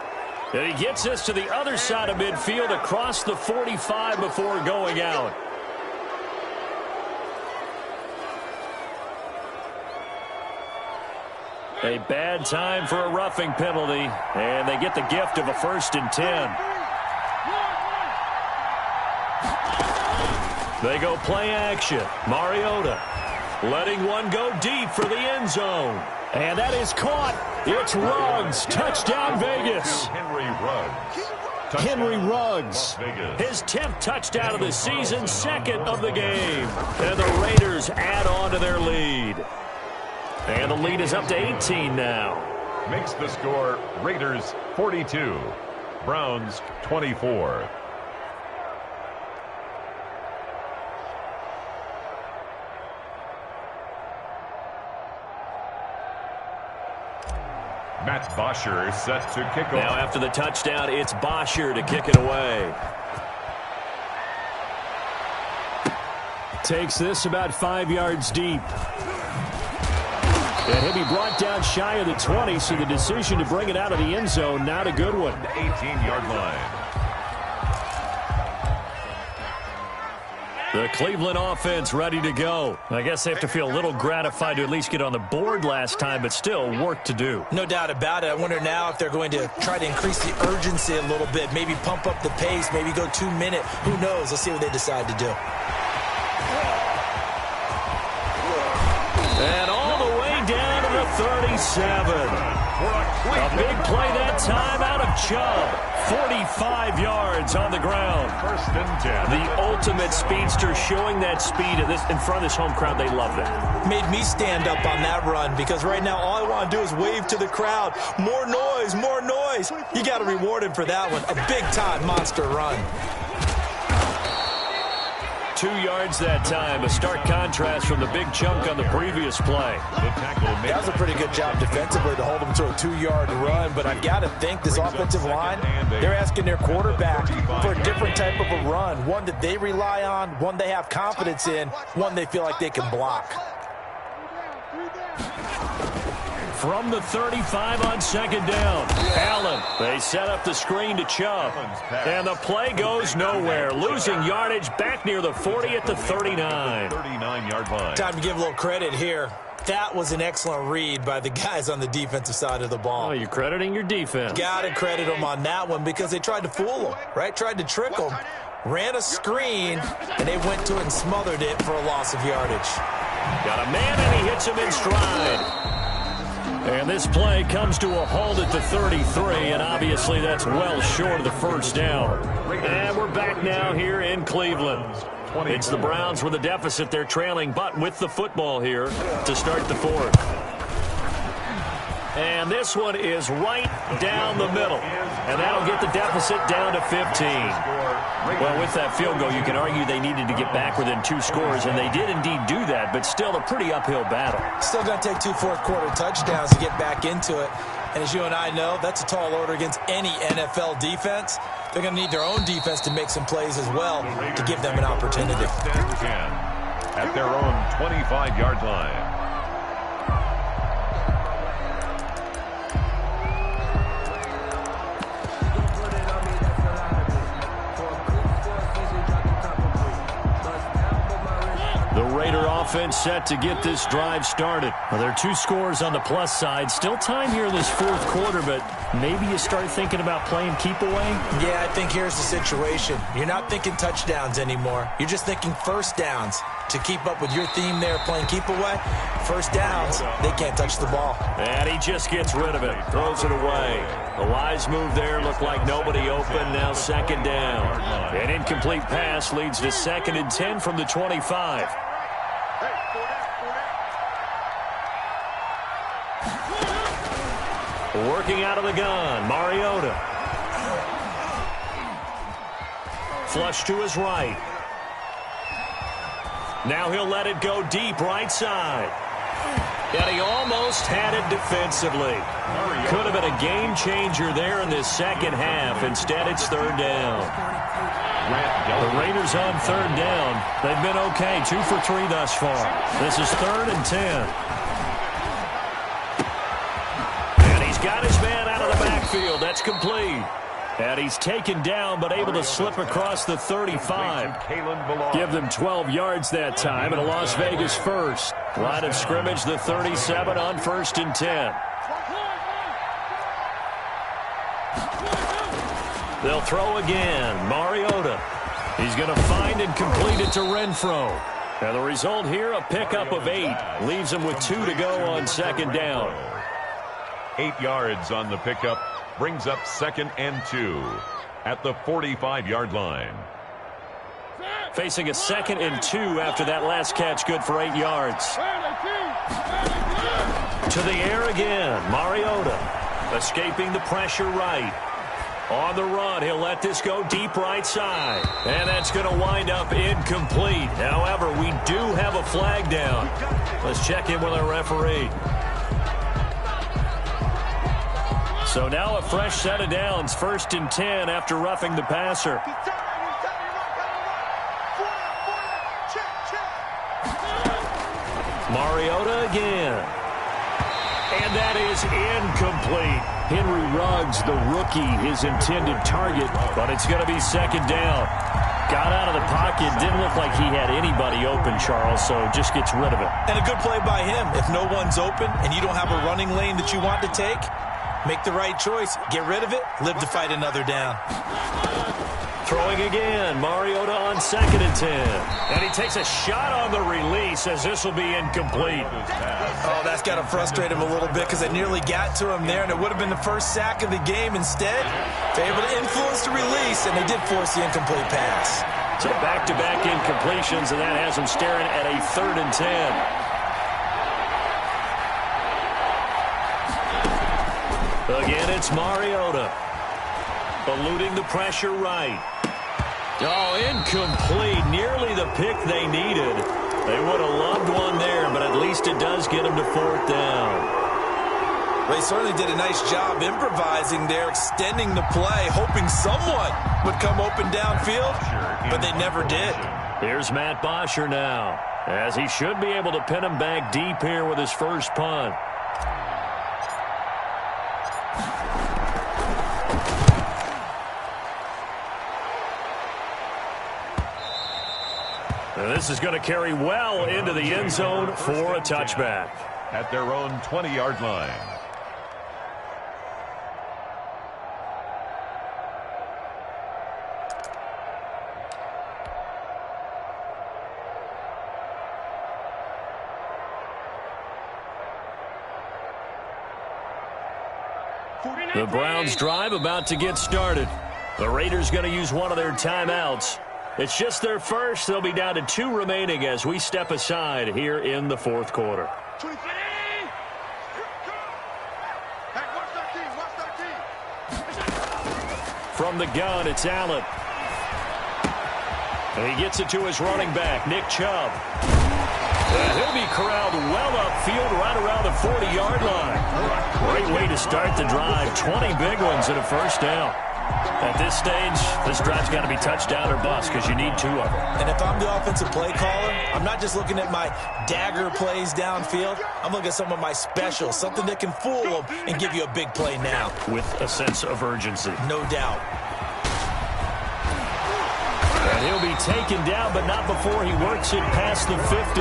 And he gets us to the other side of midfield across the 45 before going out. A bad time for a roughing penalty, and they get the gift of a 1st and 10. They go play action. Mariota letting one go deep for the end zone. And that is caught. It's Ruggs. Touchdown, Vegas. Henry Ruggs. His 10th touchdown of the season, 2nd of the game. And the Raiders add on to their lead. And the lead is up to 18 now. Makes the score Raiders 42, Browns 24. Matt Bosher set to kick off. Now after the touchdown, it's Bosher to kick it away. Takes this about 5 yards deep. And he'll be brought down shy of the 20, so the decision to bring it out of the end zone, not a good one. 18-yard line. The Cleveland offense ready to go. I guess they have to feel a little gratified to at least get on the board last time, but still work to do. No doubt about it. I wonder now if they're going to try to increase the urgency a little bit, maybe pump up the pace, maybe go 2 minute. Who knows? Let's see what they decide to do. And all the way down to the 37. A big play that time out of Chubb. 45 yards on the ground. 1st and 10. The ultimate speedster, showing that speed in front of this home crowd. They love that. Made me stand up on that run because right now all I want to do is wave to the crowd. More noise, more noise. You got to reward him for that one. A big-time monster run. 2 yards that time, a stark contrast from the big chunk on the previous play. That was a pretty good job defensively to hold him to a 2-yard run, but I've got to think this offensive line, they're asking their quarterback for a different type of a run, one that they rely on, one they have confidence in, one they feel like they can block. From the 35 on 2nd down. Allen, they set up the screen to Chubb. And the play goes nowhere. Losing yardage back near the 40 at the 39. 39-yard line. Time to give a little credit here. That was an excellent read by the guys on the defensive side of the ball. Oh, you're crediting your defense. Got to credit them on that one because they tried to fool them, right? Tried to trick them. Ran a screen, and they went to it and smothered it for a loss of yardage. Got a man, and he hits him in stride. And this play comes to a halt at the 33, and obviously that's well short of the 1st down. And we're back now here in Cleveland. It's the Browns with a deficit. They're trailing, but with the football here to start the 4th. And this one is right down the middle. And that'll get the deficit down to 15. Well, with that field goal, you can argue they needed to get back within 2 scores, and they did indeed do that, but still a pretty uphill battle. Still going to take 2 fourth-quarter touchdowns to get back into it. And as you and I know, that's a tall order against any NFL defense. They're going to need their own defense to make some plays as well to give them an opportunity. At their own 25-yard line. The Raider offense set to get this drive started. Well, there are 2 scores on the plus side. Still time here in this 4th quarter, but maybe you start thinking about playing keep away? Yeah, I think here's the situation. You're not thinking touchdowns anymore. You're just thinking 1st downs. To keep up with your theme there, playing keep away, 1st downs, they can't touch the ball. And he just gets rid of it, throws it away. The wise move there, looked like nobody open, now 2nd down. An incomplete pass leads to 2nd and 10 from the 25. Working out of the gun, Mariota. Flush to his right. Now he'll let it go deep right side. And he almost had it defensively. Could have been a game changer there in this second half. Instead, it's third down. The Raiders on third down. They've been okay, 2 for 3 thus far. This is 3rd and 10. And he's got his man out of the backfield. That's complete. And he's taken down but able to slip across the 35. Give them 12 yards that time and a Las Vegas first. Line of scrimmage, the 37 on 1st and 10. They'll throw again. Mariota. He's going to find and complete it to Renfro. And the result here, a pickup of 8. Leaves him with 2 to go on 2nd down. 8 yards on the pickup. Brings up 2nd and 2 at the 45-yard line. Facing a 2nd and 2 after that last catch, good for 8 yards. To the air again, Mariota. Escaping the pressure right. On the run, he'll let this go deep right side. And that's going to wind up incomplete. However, we do have a flag down. Let's check in with our referee. So now a fresh set of downs, 1st and 10 after roughing the passer. Mariota again. And that is incomplete. Henry Ruggs, the rookie, his intended target, but it's going to be 2nd down. Got out of the pocket, didn't look like he had anybody open, Charles, so just gets rid of it. And a good play by him. If no one's open and you don't have a running lane that you want to take, make the right choice. Get rid of it. Live to fight another down. Throwing again. Mariota on 2nd and 10. And he takes a shot on the release as this will be incomplete. Oh, that's got to frustrate him a little bit because it nearly got to him there, and it would have been the first sack of the game. Instead, they're able to influence the release, and they did force the incomplete pass. So back-to-back incompletions, and that has him staring at a 3rd and 10. Again, it's Mariota. Eluding the pressure right. Oh, incomplete. Nearly the pick they needed. They would have loved one there, but at least it does get them to 4th down. They certainly did a nice job improvising there, extending the play, hoping someone would come open downfield, but they never did. Here's Matt Bosher now, as he should be able to pin him back deep here with his first punt. And this is going to carry well into the end zone for a touchback. At their own 20-yard line. The Browns drive about to get started. The Raiders going to use one of their timeouts. It's just their first. They'll be down to 2 remaining as we step aside here in the 4th quarter. From the gun, it's Allen. And he gets it to his running back, Nick Chubb. And he'll be corralled well upfield right around the 40-yard line. Great way to start the drive. 20 big ones and a first down. At this stage, this drive's got to be touchdown or bust because you need 2 of them. And if I'm the offensive play caller, I'm not just looking at my dagger plays downfield. I'm looking at some of my specials, something that can fool them and give you a big play now. With a sense of urgency. No doubt. And he'll be taken down, but not before he works it past the 50.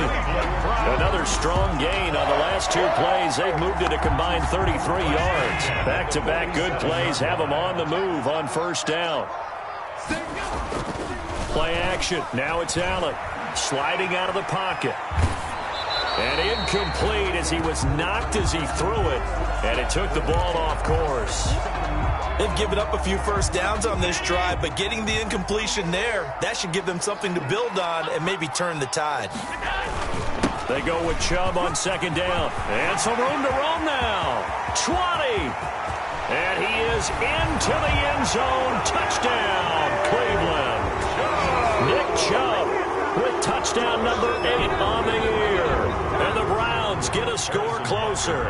Another strong gain on the last 2 plays. They've moved it a combined 33 yards. Back-to-back good plays have them on the move on first down. Play action. Now it's Allen sliding out of the pocket. And incomplete as he was knocked as he threw it. And it took the ball off course. They've given up a few first downs on this drive, but getting the incompletion there, that should give them something to build on and maybe turn the tide. They go with Chubb on 2nd down. And some room to roam now. 20. And he is into the end zone. Touchdown, Cleveland. Nick Chubb with touchdown number 8 on the year. And the Browns downs get a score closer.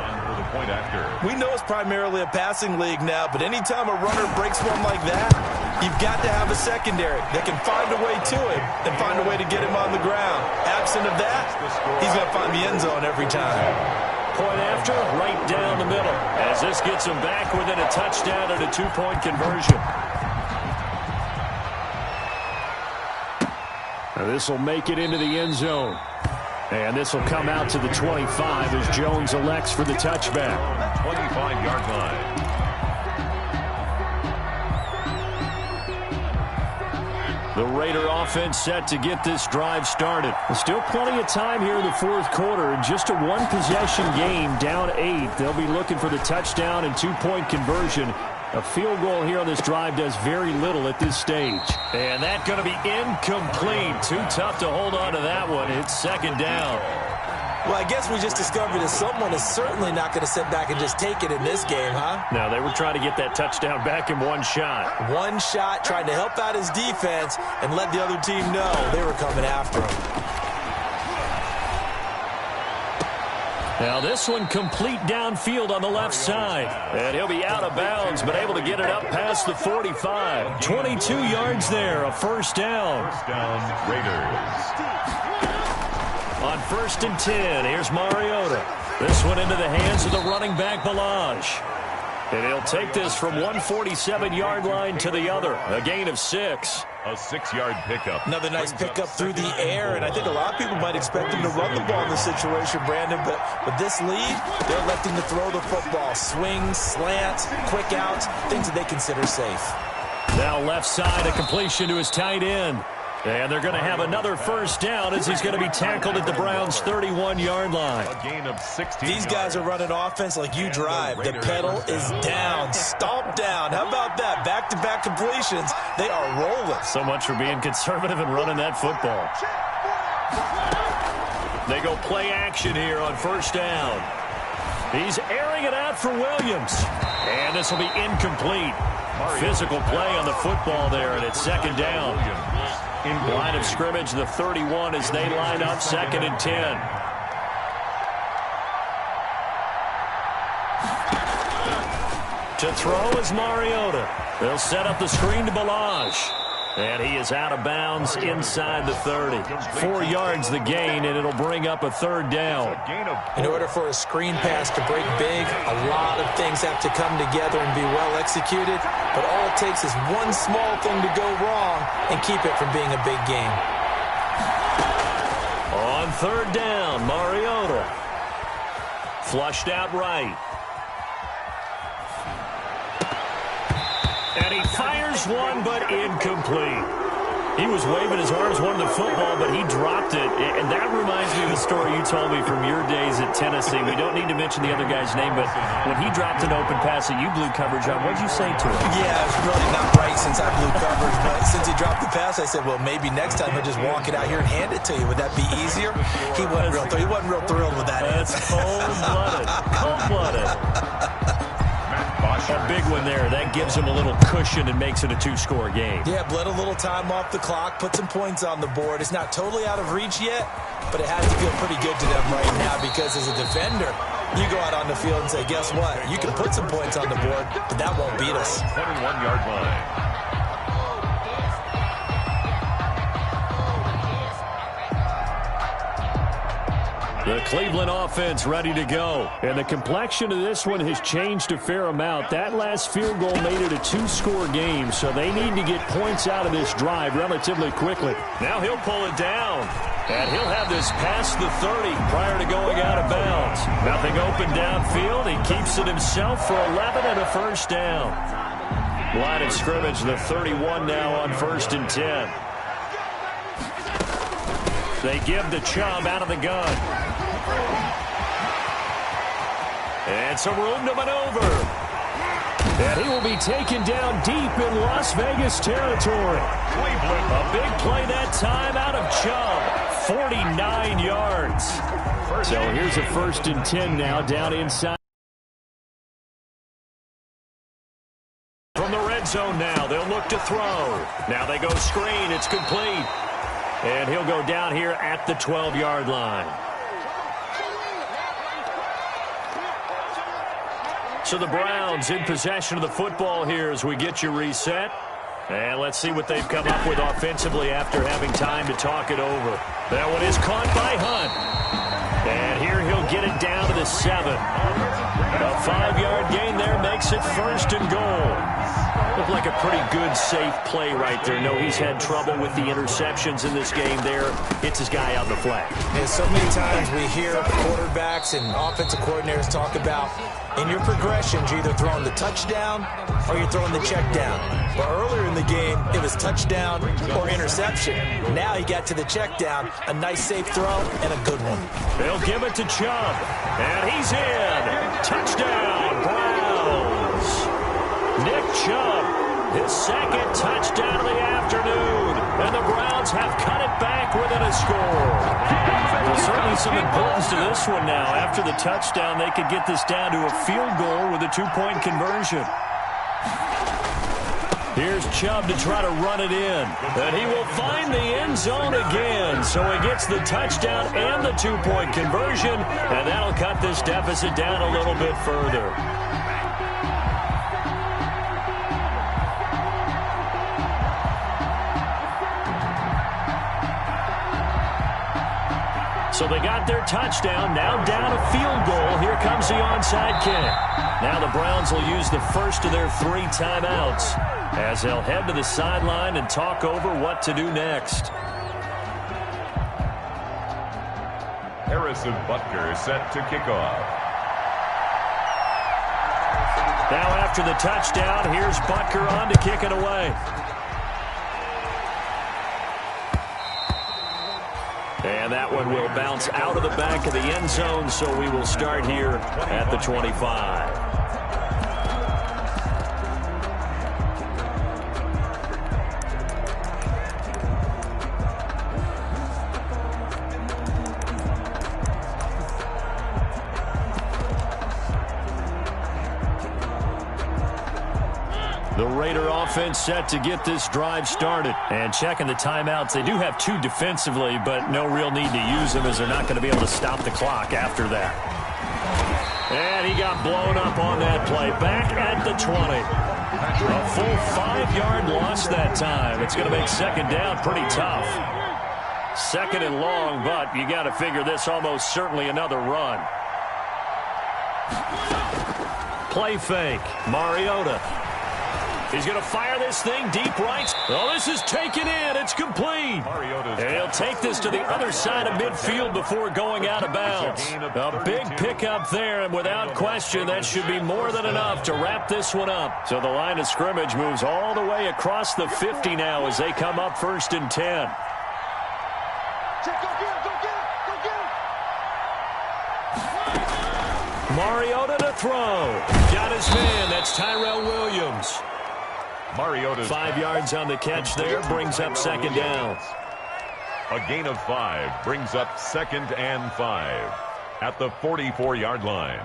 We know it's primarily a passing league now, but anytime a runner breaks one like that, you've got to have a secondary that can find a way to him and find a way to get him on the ground. Absent of that, he's going to find the end zone every time. Point after, right down the middle, as this gets him back within a touchdown and a two-point conversion. This will make it into the end zone. And this will come out to the 25 as Jones elects for the touchback. 25-yard line. The Raider offense set to get this drive started. Still plenty of time here in the fourth quarter. Just a one-possession game, down 8. They'll be looking for the touchdown and two-point conversion. A field goal here on this drive does very little at this stage. And that's going to be incomplete. Too tough to hold on to that one. It's second down. Well, I guess we just discovered that someone is certainly not going to sit back and just take it in this game, huh? No, they were trying to get that touchdown back in one shot. One shot, trying to help out his defense and let the other team know they were coming after him. Now this one complete downfield on the left side. And he'll be out of bounds, but able to get it up past the 45. 22 yards there, a first down. First down, Raiders. On 1st and 10, here's Mariota. This one into the hands of the running back, Balaj. And he'll take this from 147-yard line to the other. A gain of 6. A 6-yard pickup. Another nice pickup through the air, and I think a lot of people might expect him to run the ball in this situation, Brandon, but with this lead, they're electing to throw the football. Swings, slants, quick outs, things that they consider safe. Now left side, a completion to his tight end. And they're going to have another first down as he's going to be tackled at the Browns' 31-yard line. A gain of 16 These guys are running offense like you drive. The pedal is down, stomp down. How about that? Back-to-back completions. They are rolling. So much for being conservative and running that football. They go play action here on first down. He's airing it out for Williams. And this will be incomplete. Physical play on the football there, and it's second down. Line of scrimmage, the 31 as they line up, 2nd and 10. To throw is Mariota. They'll set up the screen to Balaj. And he is out of bounds inside the 30. 4 yards the gain, and it'll bring up a third down. In order for a screen pass to break big, a lot of things have to come together and be well executed. But all it takes is one small thing to go wrong and keep it from being a big game. On third down, Mariota. Flushed out right. And he fires one, but incomplete. He was waving his arms, wanted the football, but he dropped it. And that reminds me of the story you told me from your days at Tennessee. We don't need to mention the other guy's name, but when he dropped an open pass that you blew coverage on, what did you say to him? Yeah, it's really not right since I blew coverage, but since he dropped the pass, I said, well, maybe next time he'll just walk it out here and hand it to you. Would that be easier? He wasn't real thrilled with that. That's cold-blooded. Cold-blooded. A big one there. That gives him a little cushion and makes it a 2-score game. Yeah, bled a little time off the clock, put some points on the board. It's not totally out of reach yet, but it has to feel pretty good to them right now because as a defender, you go out on the field and say, guess what? You can put some points on the board, but that won't beat us. 21-yard line. The Cleveland offense ready to go. And the complexion of this one has changed a fair amount. That last field goal made it a 2-score game, so they need to get points out of this drive relatively quickly. Now he'll pull it down. And he'll have this past the 30 prior to going out of bounds. Nothing open downfield. He keeps it himself for 11 and a first down. Line of scrimmage, the 31 now on 1st and 10. They give the Chubb out of the gun. And some room to maneuver. And he will be taken down deep in Las Vegas territory. A big play that time out of Chubb. 49 yards. So here's a 1st and 10 now down inside. From the red zone now, they'll look to throw. Now they go screen. It's complete. And he'll go down here at the 12-yard line. So the Browns in possession of the football here as we get you reset. And let's see what they've come up with offensively after having time to talk it over. That one is caught by Hunt. And here he'll get it down to the 7. A 5-yard gain there makes it 1st and goal. Looked like a pretty good, safe play right there. No, he's had trouble with the interceptions in this game there. Hits his guy on the flat. And so many times we hear quarterbacks and offensive coordinators talk about in your progressions, you're either throwing the touchdown or you're throwing the check down. But earlier in the game, it was touchdown or interception. Now he got to the check down, a nice safe throw, and a good one. They'll give it to Chubb. And he's in. Touchdown, Browns. Nick Chubb, his 2nd touchdown of the afternoon. And the Browns have cut it back within a score. Well, certainly some importance to this one now. After the touchdown, they could get this down to a field goal with a 2-point conversion. Here's Chubb to try to run it in. And he will find the end zone again. So he gets the touchdown and the 2-point conversion. And that'll cut this deficit down a little bit further. So they got their touchdown, now down a field goal. Here comes the onside kick. Now the Browns will use the first of their 3 timeouts as they'll head to the sideline and talk over what to do next. Harrison Butker set to kick off. Now after the touchdown, here's Butker on to kick it away. And that one will bounce out of the back of the end zone, so we will start here at the 25. The Raider offense set to get this drive started. And checking the timeouts, they do have 2 defensively, but no real need to use them as they're not going to be able to stop the clock after that. And he got blown up on that play. Back at the 20. A full 5-yard loss that time. It's going to make 2nd down pretty tough. 2nd and long, but you got to figure this almost certainly another run. Play fake. Mariota. He's going to fire this thing deep right. Oh, this is taken in. It's complete. And he'll take this to the other side of midfield before going out of bounds. A big pickup there, and without question, that should be more than enough to wrap this one up. So the line of scrimmage moves all the way across the 50 now as they come up 1st and 10. Mariota to throw. Got his man. That's Tyrell Williams. Mariota's 5 yards on the catch there, brings up 2nd down. A gain of 5 brings up 2nd and 5 at the 44-yard line.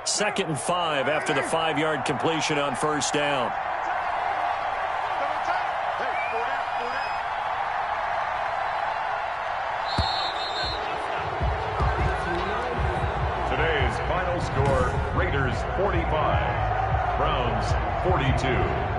2nd and 5 after the 5-yard completion on 1st down. Today's final score, Raiders 45, Browns 42.